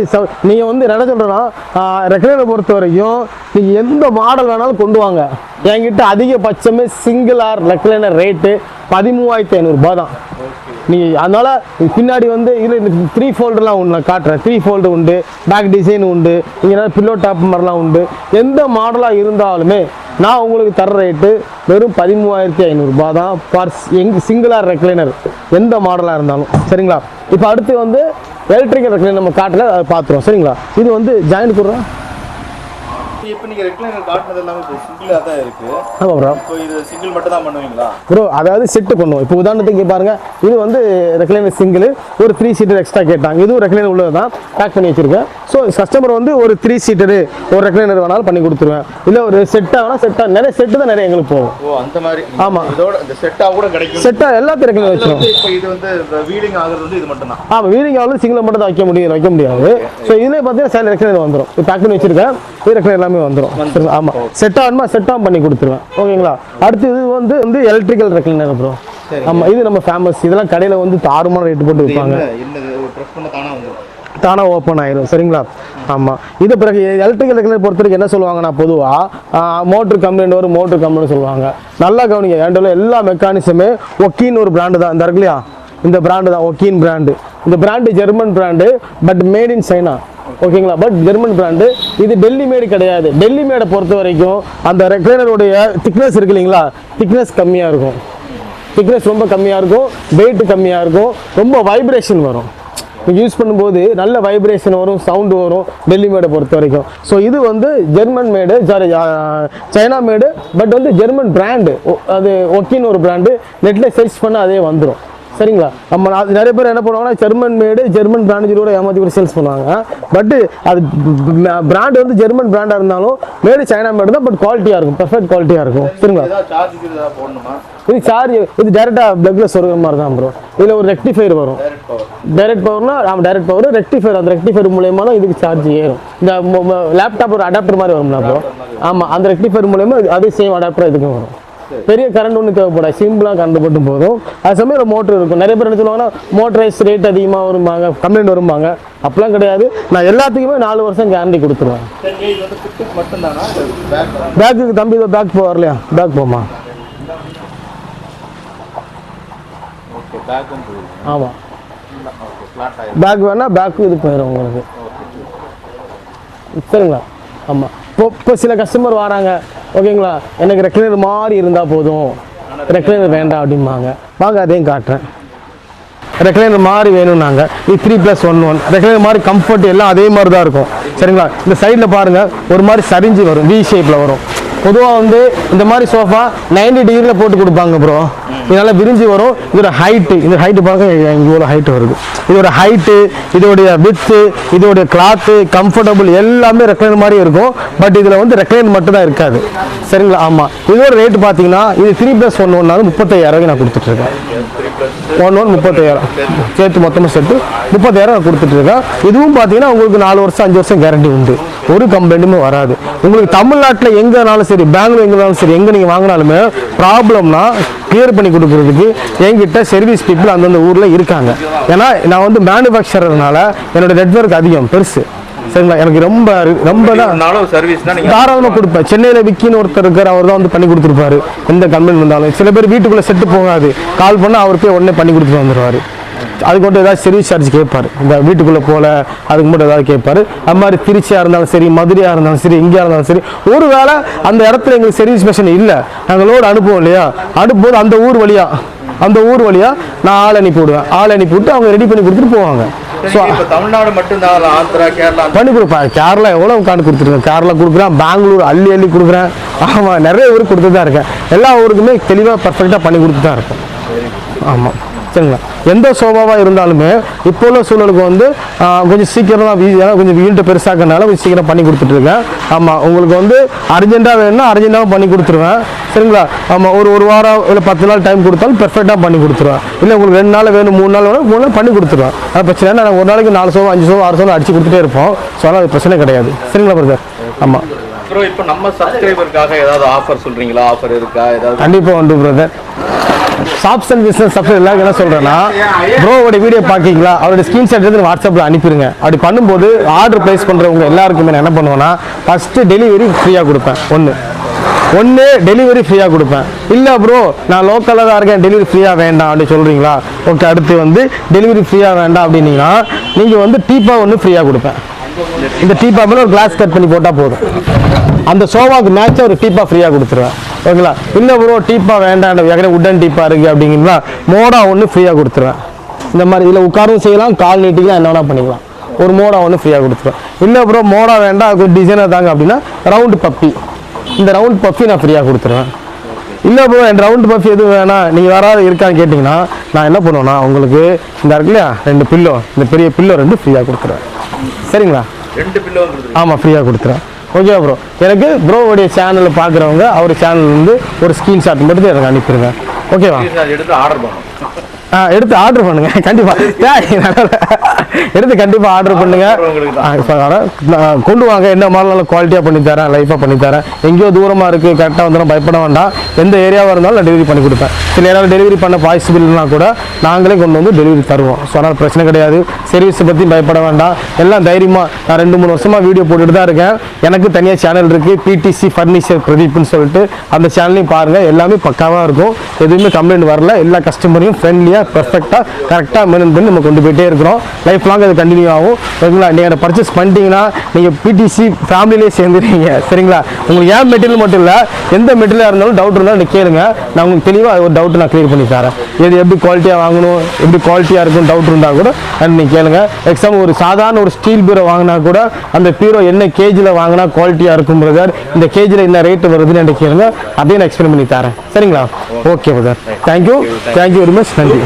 நீங்கள் வந்து என்ன சொல்கிறேன்னா ரெக்லைனை பொறுத்த வரைக்கும் நீங்கள் எந்த மாடல் வேணாலும் கொண்டு வாங்க. என்கிட்ட அதிகபட்சமே சிங்கிள் ஆர் ரெக்லைனர் ரேட்டு 13,500 தான். நீங்கள் அதனால் பின்னாடி வந்து இதில் 3 ஃபோல்டெலாம் உண்டு, நான் காட்டுறேன். 3 ஃபோல்டு உண்டு, பேக் டிசைன் உண்டு, இங்கே பில்லோ டாப் மாதிரிலாம் உண்டு. எந்த மாடலாக இருந்தாலுமே நான் உங்களுக்கு தர ரேட்டு வெறும் 13,500 தான் ஃபார் சிங்கிளாக ரெக்லைனர் எந்த மாடலாக இருந்தாலும். சரிங்களா? இப்போ அடுத்து வந்து எலக்ட்ரிக்கல் ரெக்லைனர் நம்ம காட்டல அதை பார்த்துருவோம் சரிங்களா. இது வந்து ஜாயிண்ட் கொடுறோம். இப்போ நீங்கள் ரெக்லைனர் காட்டுனது எல்லாமே இப்போ சிங்கிளாக தான் இருக்குது. ஆமாம் ப்ரோ. இப்போ இது சிங்கிள் மட்டும் தான் பண்ணுவீங்களா ப்ரோ? அதாவது செட்டு பண்ணுவோம். இப்போ உதாரணத்துக்கு பாருங்க, இது வந்து ரெக்லைனர் சிங்கிள், ஒரு 3 சீட்டர் எக்ஸ்ட்ரா கேட்டாங்க. இதுவும் ரெக்லைனர் உள்ளது தான், பேக் பண்ணி வச்சிருக்கேன். ஸோ கஸ்டமர் வந்து ஒரு 3 சீட்டரு ஒரு ரெக்லைனர் வேணாலும் பண்ணி கொடுத்துருவேன். இல்லை ஒரு செட்டாக வேணால் செட்டாக நிறைய செட்டு தான் நிறைய எங்களுக்கு போகும். ஓ அந்த மாதிரி. ஆமாம், இதோட இந்த செட்டாக கூட கிடைக்கும். செட்டாக எல்லாத்தையும் ரெக்லைனர் வச்சிருவோம். இப்போ இது வந்து வீலிங் ஆகுறது வந்து இது மட்டும் தான். ஆமாம், வீலிங் ஆகுது சிங்கிள் மட்டும் தான் வைக்க முடியாது. ஸோ இதுலேயே பார்த்தீங்கன்னா சைடில் ரெக்லைனர் வந்துடும். இது பேக் பண்ணி வச்சிருக்கேன். இது ரெக்லைனர் எல்லாமே வந்துடும். ஆமாம், செட்டாக வேணுமா செட்டாக பண்ணி கொடுத்துருவேன். ஓகேங்களா. அடுத்து இது வந்து எலக்ட்ரிக்கல் ரெக்லைனர் ப்ரோ. ஆமாம், இது நம்ம ஃபேமஸ். இதெல்லாம் கடையில் வந்து தாறுமான ரேட்டு போட்டு விற்பாங்க. தானா ஓப்பன் ஆயிரும் சரிங்களா. ஆமாம், இது பிறகு எலக்ட்ரிக்கல் ரெக்லைனர் பொறுத்த வரைக்கும் என்ன சொல்லுவாங்கன்னா, பொதுவாக மோட்டர் கம்ப்ளைண்ட் வரும், மோட்டர் கம்ப்ளைண்ட் சொல்லுவாங்க. நல்லா கவனிங்க, என்கிட்ட எல்லா மெக்கானிசமே ஒக்கின்னு ஒரு பிராண்டு தான். இந்த இருக்கு இல்லையா, இந்த பிராண்டு தான் ஒக்கின் பிராண்டு. இந்த brand German brand, but made in China. ஓகேங்களா, பட் ஜெர்மன் பிராண்டு. இது டெல்லி மேடு கிடையாது. டெல்லி மேடை பொறுத்த வரைக்கும் அந்த ரெக்லைனருடைய திக்னஸ் இருக்கு இல்லைங்களா, திக்னஸ் கம்மியாக இருக்கும். திக்னஸ் ரொம்ப கம்மியாக இருக்கும், வெயிட் கம்மியாக இருக்கும், ரொம்ப வைப்ரேஷன் வரும். நீங்கள் யூஸ் பண்ணும்போது நல்ல வைப்ரேஷன் வரும், சவுண்டு வரும் டெல்லி மேடை பொறுத்த வரைக்கும். ஸோ இது வந்து German made, sorry China made, but வந்து ஜெர்மன் பிராண்டு. அது ஒக்கின்னு ஒரு பிராண்டு. நெட்டில் சர்ச் பண்ணால் அதே வந்துடும் சரிங்களா. நம்ம நிறைய பேர் என்ன பண்ணுவாங்கன்னா, ஜெர்மன் மேடு ஜெர்மன் பிராண்டு கூட ஏமாற்றி கூட சேல்ஸ் பண்ணுவாங்க. பட் அது பிராண்டு வந்து ஜெர்மன் பிராண்டாக இருந்தாலும் மேடு சைனா மேடு தான், பட் குவாலிட்டியாக இருக்கும், பெர்ஃபெக்ட் குவாலிட்டியாக இருக்கும் சரிங்களா. இது சார்ஜ், இது டேரெக்டாக பிளக்லெஸ் ஒரு மாதிரி தான் ப்ரோ. இதில் ஒரு ரெக்டிஃபையர் வரும். டைரக்ட் பவர்னா ஆமாம், டைரக்ட் பவர். ரெக்டிஃபையர், அந்த ரெக்டிஃபையர் மூலயமா தான் இதுக்கு சார்ஜ் ஏறும். இந்த லேப்டாப் ஒரு அடாப்டர் மாதிரி வரும்னா ப்ரோ. ஆமாம், அந்த ரெக்டிஃபையர் மூலயமா அதே சேம் அடாப்டர் இதுக்கும் வரும். பெரிய கரண்ட் ஒன்று தேவைப்படாது, சிம்பிளாக கரண்ட் மட்டும் போதும். அது சமயம் மோட்டர் இருக்கும். நிறைய பேர் என்ன சொல்லுவாங்கன்னா, மோட்டரைஸ் ரேட் அதிகமாக வரும்பாங்க, கம்ப்ளைண்ட் வரும்பாங்க. அப்பெல்லாம் கிடையாது. நான் எல்லாத்துக்குமே 4 வருஷம் கேரண்டி கொடுத்துருவேன். பேக்குக்கு தம்பி இதோ பேக் வரலையா, பேக் போமா. ஆமாம், பேக் வேணா பேக்கு இது போயிடும் உங்களுக்கு சரிங்களா. ஆமாம், இப்போ சில கஸ்டமர் வராங்க, ஓகேங்களா, எனக்கு ரெக்லைனர் மாதிரி இருந்தால் போதும், ரெக்லைனர் வேண்டாம் அப்படிம்பாங்க. வாங்க அதையும் காட்டுறேன். ரெக்லைனர் மாதிரி வேணும்னாங்க, இது 3+1 ரெக்லைனர் மாதிரி கம்ஃபர்ட் எல்லாம் அதே மாதிரி தான் இருக்கும் சரிங்களா. இந்த சைடில் பாருங்கள், ஒரு மாதிரி சரிஞ்சு வரும், வி ஷேப்பில் வரும். பொதுவாக வந்து இந்த மாதிரி சோஃபா 90 டிகிரியில் போட்டு கொடுப்பாங்க ப்ரோ. இதனால் விரிஞ்சு வரும். இதோட ஹைட்டு, இந்த ஹைட்டு பாருங்க, இவ்வளோ ஹைட்டு வருது. இதோட ஹைட்டு, இதோடைய வித்து, இதோடைய கிளாத்து, கம்ஃபர்டபுள் எல்லாமே ரெக்லைனர் மாதிரி இருக்கும். பட் இதில் வந்து ரெக்லைனர் மட்டும் தான் இருக்காது சரிங்களா. ஆமாம், இதோட ரேட்டு பார்த்தீங்கன்னா, இது 3+1 35,000 நான் கொடுத்துட்ருக்கேன். 35,000 சேர்த்து மொத்தமாக சேர்த்து 30,000 நான் கொடுத்துட்ருக்கேன். இதுவும் பார்த்தீங்கன்னா உங்களுக்கு 4 வருஷம் 5 வருஷம் கேரண்டி உண்டு, ஒரு கம்ப்ளைண்ட்டுமே வராது. உங்களுக்கு தமிழ்நாட்டில் எங்கேனாலும் சரி, பெங்களூர் எங்கேனாலும் சரி, எங்கே நீங்கள் வாங்கினாலுமே ப்ராப்ளம்னா கிளியர் பண்ணி கொடுக்குறதுக்கு என்கிட்ட சர்வீஸ் பீப்புள் அந்தந்த ஊரில் இருக்காங்க. ஏன்னா நான் வந்து மேனுஃபேக்சரர்னால என்னோட நெட்வொர்க் அதிகம் பெருசு சரிங்களா. எனக்கு ரொம்ப தான் சர்வீஸ் தாராளமாக கொடுப்பேன். சென்னையில் விக்கின்னு ஒருத்தர் இருக்கார், அவர் தான் வந்து பண்ணி கொடுத்துருப்பாரு எந்த கம்ப்ளைண்ட் வந்தாலும். சில பேர் வீட்டுக்குள்ளே செட்டு போகாது, கால் பண்ணால் அவர் போய் உடனே பண்ணி கொடுத்துட்டு வந்துடுவார். அதுக்கு மட்டும் ஏதாவது சர்வீஸ் சார்ஜ் கேட்பார், இந்த வீட்டுக்குள்ளே போல அதுக்கு மட்டும் ஏதாவது கேட்பார். அது மாதிரி திருச்சியாக இருந்தாலும் சரி, மதுரையாக இருந்தாலும் சரி, எங்கேயா இருந்தாலும் சரி, ஒரு வேளை அந்த இடத்துல எங்களுக்கு சர்வீஸ் மிஷின் இல்லை, நாங்கள் லோடு அனுப்புவோம் இல்லையா, அனுப்பும்போது அந்த ஊர் வழியாக நான் ஆள் அனுப்பிவிடுவேன். ஆள் அனுப்பிவிட்டு அவங்க ரெடி பண்ணி கொடுத்துட்டு போவாங்க. ஸோ தமிழ்நாடு மட்டும்தான், ஆந்திரா கேரளா பண்ணி கொடுப்பேன். கேரளா எவ்வளோ கார்டு கொடுத்துருக்கேன், கேரளா கொடுக்குறேன், பெங்களூர் அள்ளி கொடுக்குறேன். ஆமாம், நிறைய ஊருக்கு கொடுத்து தான் இருக்கேன். எல்லா ஊருக்குமே தெளிவாக பர்ஃபெக்டாக பண்ணி கொடுத்து தான் இருக்கேன். ஆமாம் சரிங்களா. எந்த சோபாவாக இருந்தாலுமே இப்போ உள்ள சூழலுக்கு வந்து கொஞ்சம் சீக்கிரம் தான், கொஞ்சம் வீட்டை பெருசாக்கிறனால கொஞ்சம் சீக்கிரம் பண்ணி கொடுத்துட்ருக்கேன். ஆமாம், உங்களுக்கு வந்து அர்ஜென்ட்டாக வேணும்னா அர்ஜென்ட்டாகவும் பண்ணி கொடுத்துருவேன் சரிங்களா. ஆமாம், ஒரு வாரம் இல்லை 10 நாள் டைம் கொடுத்தாலும் பெர்ஃபெக்டாக பண்ணி கொடுத்துருவேன். இல்லை உங்களுக்கு 2 நாள் வேணும், 3 நாள் வேணும், 3 நாள் பண்ணி கொடுத்துருவேன். அது பிரச்சனை. நான் ஒரு நாளைக்கு 4 சோபா 5 சோபா 6 சோபா அடிச்சு கொடுத்துட்டே இருப்போம். ஸோ அதனால் அது பிரச்சனை கிடையாது சரிங்களா பிரதர். ஆமாம் ப்ரோ, இப்போ நம்ம சப்ஸ்கிரைபருக்காக ஏதாவது ஆஃபர் சொல்கிறீங்களா? ஆஃபர் இருக்கா ஏதாவது? கண்டிப்பாக உண்டு brother. Shops and business subscribe எல்லாருக்கும் என்ன சொல்கிறேன்னா, ப்ரோவோட வீடியோ பார்க்கிங்களா, அவரோட ஸ்க்ரீன்ஷாட் எடுத்து வாட்ஸ்அப்பில் அனுப்பிடுங்க. அப்படி பண்ணும்போது ஆர்டர் ப்ளேஸ் பண்ணுறவங்க எல்லாருக்குமே நான் என்ன பண்ணுவேன்னா, ஃபஸ்ட்டு டெலிவரி ஃப்ரீயாக கொடுப்பேன். ஒன்று டெலிவரி ஃப்ரீயாக கொடுப்பேன். இல்லை ப்ரோ நான் லோக்கலில் தான் இருக்கேன், டெலிவரி ஃப்ரீயாக வேண்டாம் அப்படின்னு சொல்கிறீங்களா, ஓகே. அடுத்து வந்து டெலிவரி ஃப்ரீயாக வேண்டாம் அப்படின்னீங்கன்னா நீங்கள் வந்து டீப்பா ஒன்று ஃப்ரீயாக கொடுப்பேன். இந்த டீப்பா மேலே ஒரு கிளாஸ் கட் பண்ணி போட்டால் போதும், அந்த சோஃபாவுக்கு மேட்சாக ஒரு டீப்பா ஃப்ரீயாக கொடுத்துருவேன். ஓகேங்களா. இல்லை ப்ரோ டீப்பா வேண்டாம், ஏற்கனவே உட்டன் டீப்பா இருக்குது அப்படிங்களா, மோடா ஒன்று ஃப்ரீயாக கொடுத்துருவேன். இந்த மாதிரி இதில் உட்காரவும் செய்யலாம், கால் நீட்டிக்கலாம், என்ன வேணால் பண்ணிக்கலாம். ஒரு மோடா ஒன்று ஃப்ரீயாக கொடுத்துருவேன். இல்லை ப்ரோ மோடா வேண்டாம், கொஞ்சம் டிசைனர் தாங்க அப்படின்னா ரவுண்டு பப்பி, இந்த ரவுண்ட் பப்பி நான் ஃப்ரீயாக கொடுத்துருவேன். இல்லை ப்ரோ என் ரவுண்டு பஃபி எதுவும் வேணாம், நீங்கள் யாராவது இருக்கான்னு கேட்டிங்கன்னா நான் என்ன பண்ணுவேன்னா உங்களுக்கு இந்த இருக்கு இல்லையா 2 பில்லோ, இந்த பெரிய பில்லோ 2 ஃப்ரீயாக கொடுத்துருவேன். சரிங்களா? 2 பில்லோ ஆமாம் ஃப்ரீயாக கொடுத்துருவேன். Okay bro. எனக்கு ப்ரோவுடைய சேனலில் பார்க்குறவங்க அவர் சேனல் வந்து ஒரு ஸ்க்ரீன்ஷாட் மட்டும் எனக்கு அனுப்பிடுங்க. ஓகேவா? எடுத்து ஆர்டர் பண்ணணும். எடுத்து ஆர்டர் பண்ணுங்க கண்டிப்பாக. எடுத்து கண்டிப்பாக ஆர்டர் பண்ணுங்க. கொண்டு வாங்க, என்ன மாதிரி நல்ல குவாலிட்டியாக பண்ணித்தரேன், லைஃபாக பண்ணித்தரேன். எங்கேயோ தூரமாக இருக்குது, கரெக்டாக வந்துடும், பயப்பட வேண்டாம். எந்த ஏரியாவாக இருந்தாலும் நான் டெலிவரி பண்ணி கொடுப்பேன். சில ஏரியாவில் டெலிவரி பண்ண பாசிபிள்னா கூட நாங்களே கொண்டு வந்து டெலிவரி தருவோம். ஸோ அதனால் பிரச்சனை கிடையாது. சர்வீஸை பற்றி பயப்பட வேண்டாம். எல்லாம் தைரியமாக நான் 2-3 வருஷமாக வீடியோ போட்டுட்டு தான் இருக்கேன். எனக்கு தனியாக சேனல் இருக்குது, பிடிசி ஃபர்னிச்சர் பிரதீப்னு சொல்லிட்டு. அந்த சேனலையும் பாருங்கள், எல்லாமே பக்காவாக இருக்கும். எதுவுமே கம்ப்ளைண்ட் வரல. எல்லா கஸ்டமரையும் ஃப்ரெண்ட்லியாக பெர்ஃபெக்டாக கரெக்டாக மெயின்டைன் பண்ணி நம்ம கொண்டு போயிட்டே இருக்கிறோம். லைஃப் லாங் அது கண்டினியூ ஆகும். சரிங்களா? நீங்கள் பர்ச்சேஸ் பண்ணிட்டீங்கன்னா நீங்கள் பிடிசி ஃபேமிலியிலே சேர்ந்துருவீங்க. சரிங்களா? உங்களுக்கு ஏன் மெட்டீரியல் மட்டும் இல்லை, எந்த மெட்டீரியலாக இருந்தாலும் டவுட் இருந்தாலும் நீங்கள் கேளுங்க. நான் உங்களுக்கு தெளிவாக ஒரு டவுட்டு நான் கிளியர் பண்ணி தரேன். எது எப்படி குவாலிட்டியாக வாங்கணும், எப்படி குவாலிட்டியாக இருக்கும் டவுட் இருந்தால் கூட நீங்கள் கேளுங்க. எக்ஸாம்பிள் ஒரு சாதாரண ஒரு ஸ்டீல் பீரோ வாங்கினா கூட அந்த பீரோ என்ன கேஜில் வாங்கினா குவாலிட்டியாக இருக்கும் பிரதர், இந்த கேஜில் என்ன ரேட்டு வருதுன்னு எனக்கு கேளுங்க. அதையும் நான் எக்ஸ்பிளைன் பண்ணி தரேன். சரிங்களா? Okay brother. Thank you very much. நன்றி.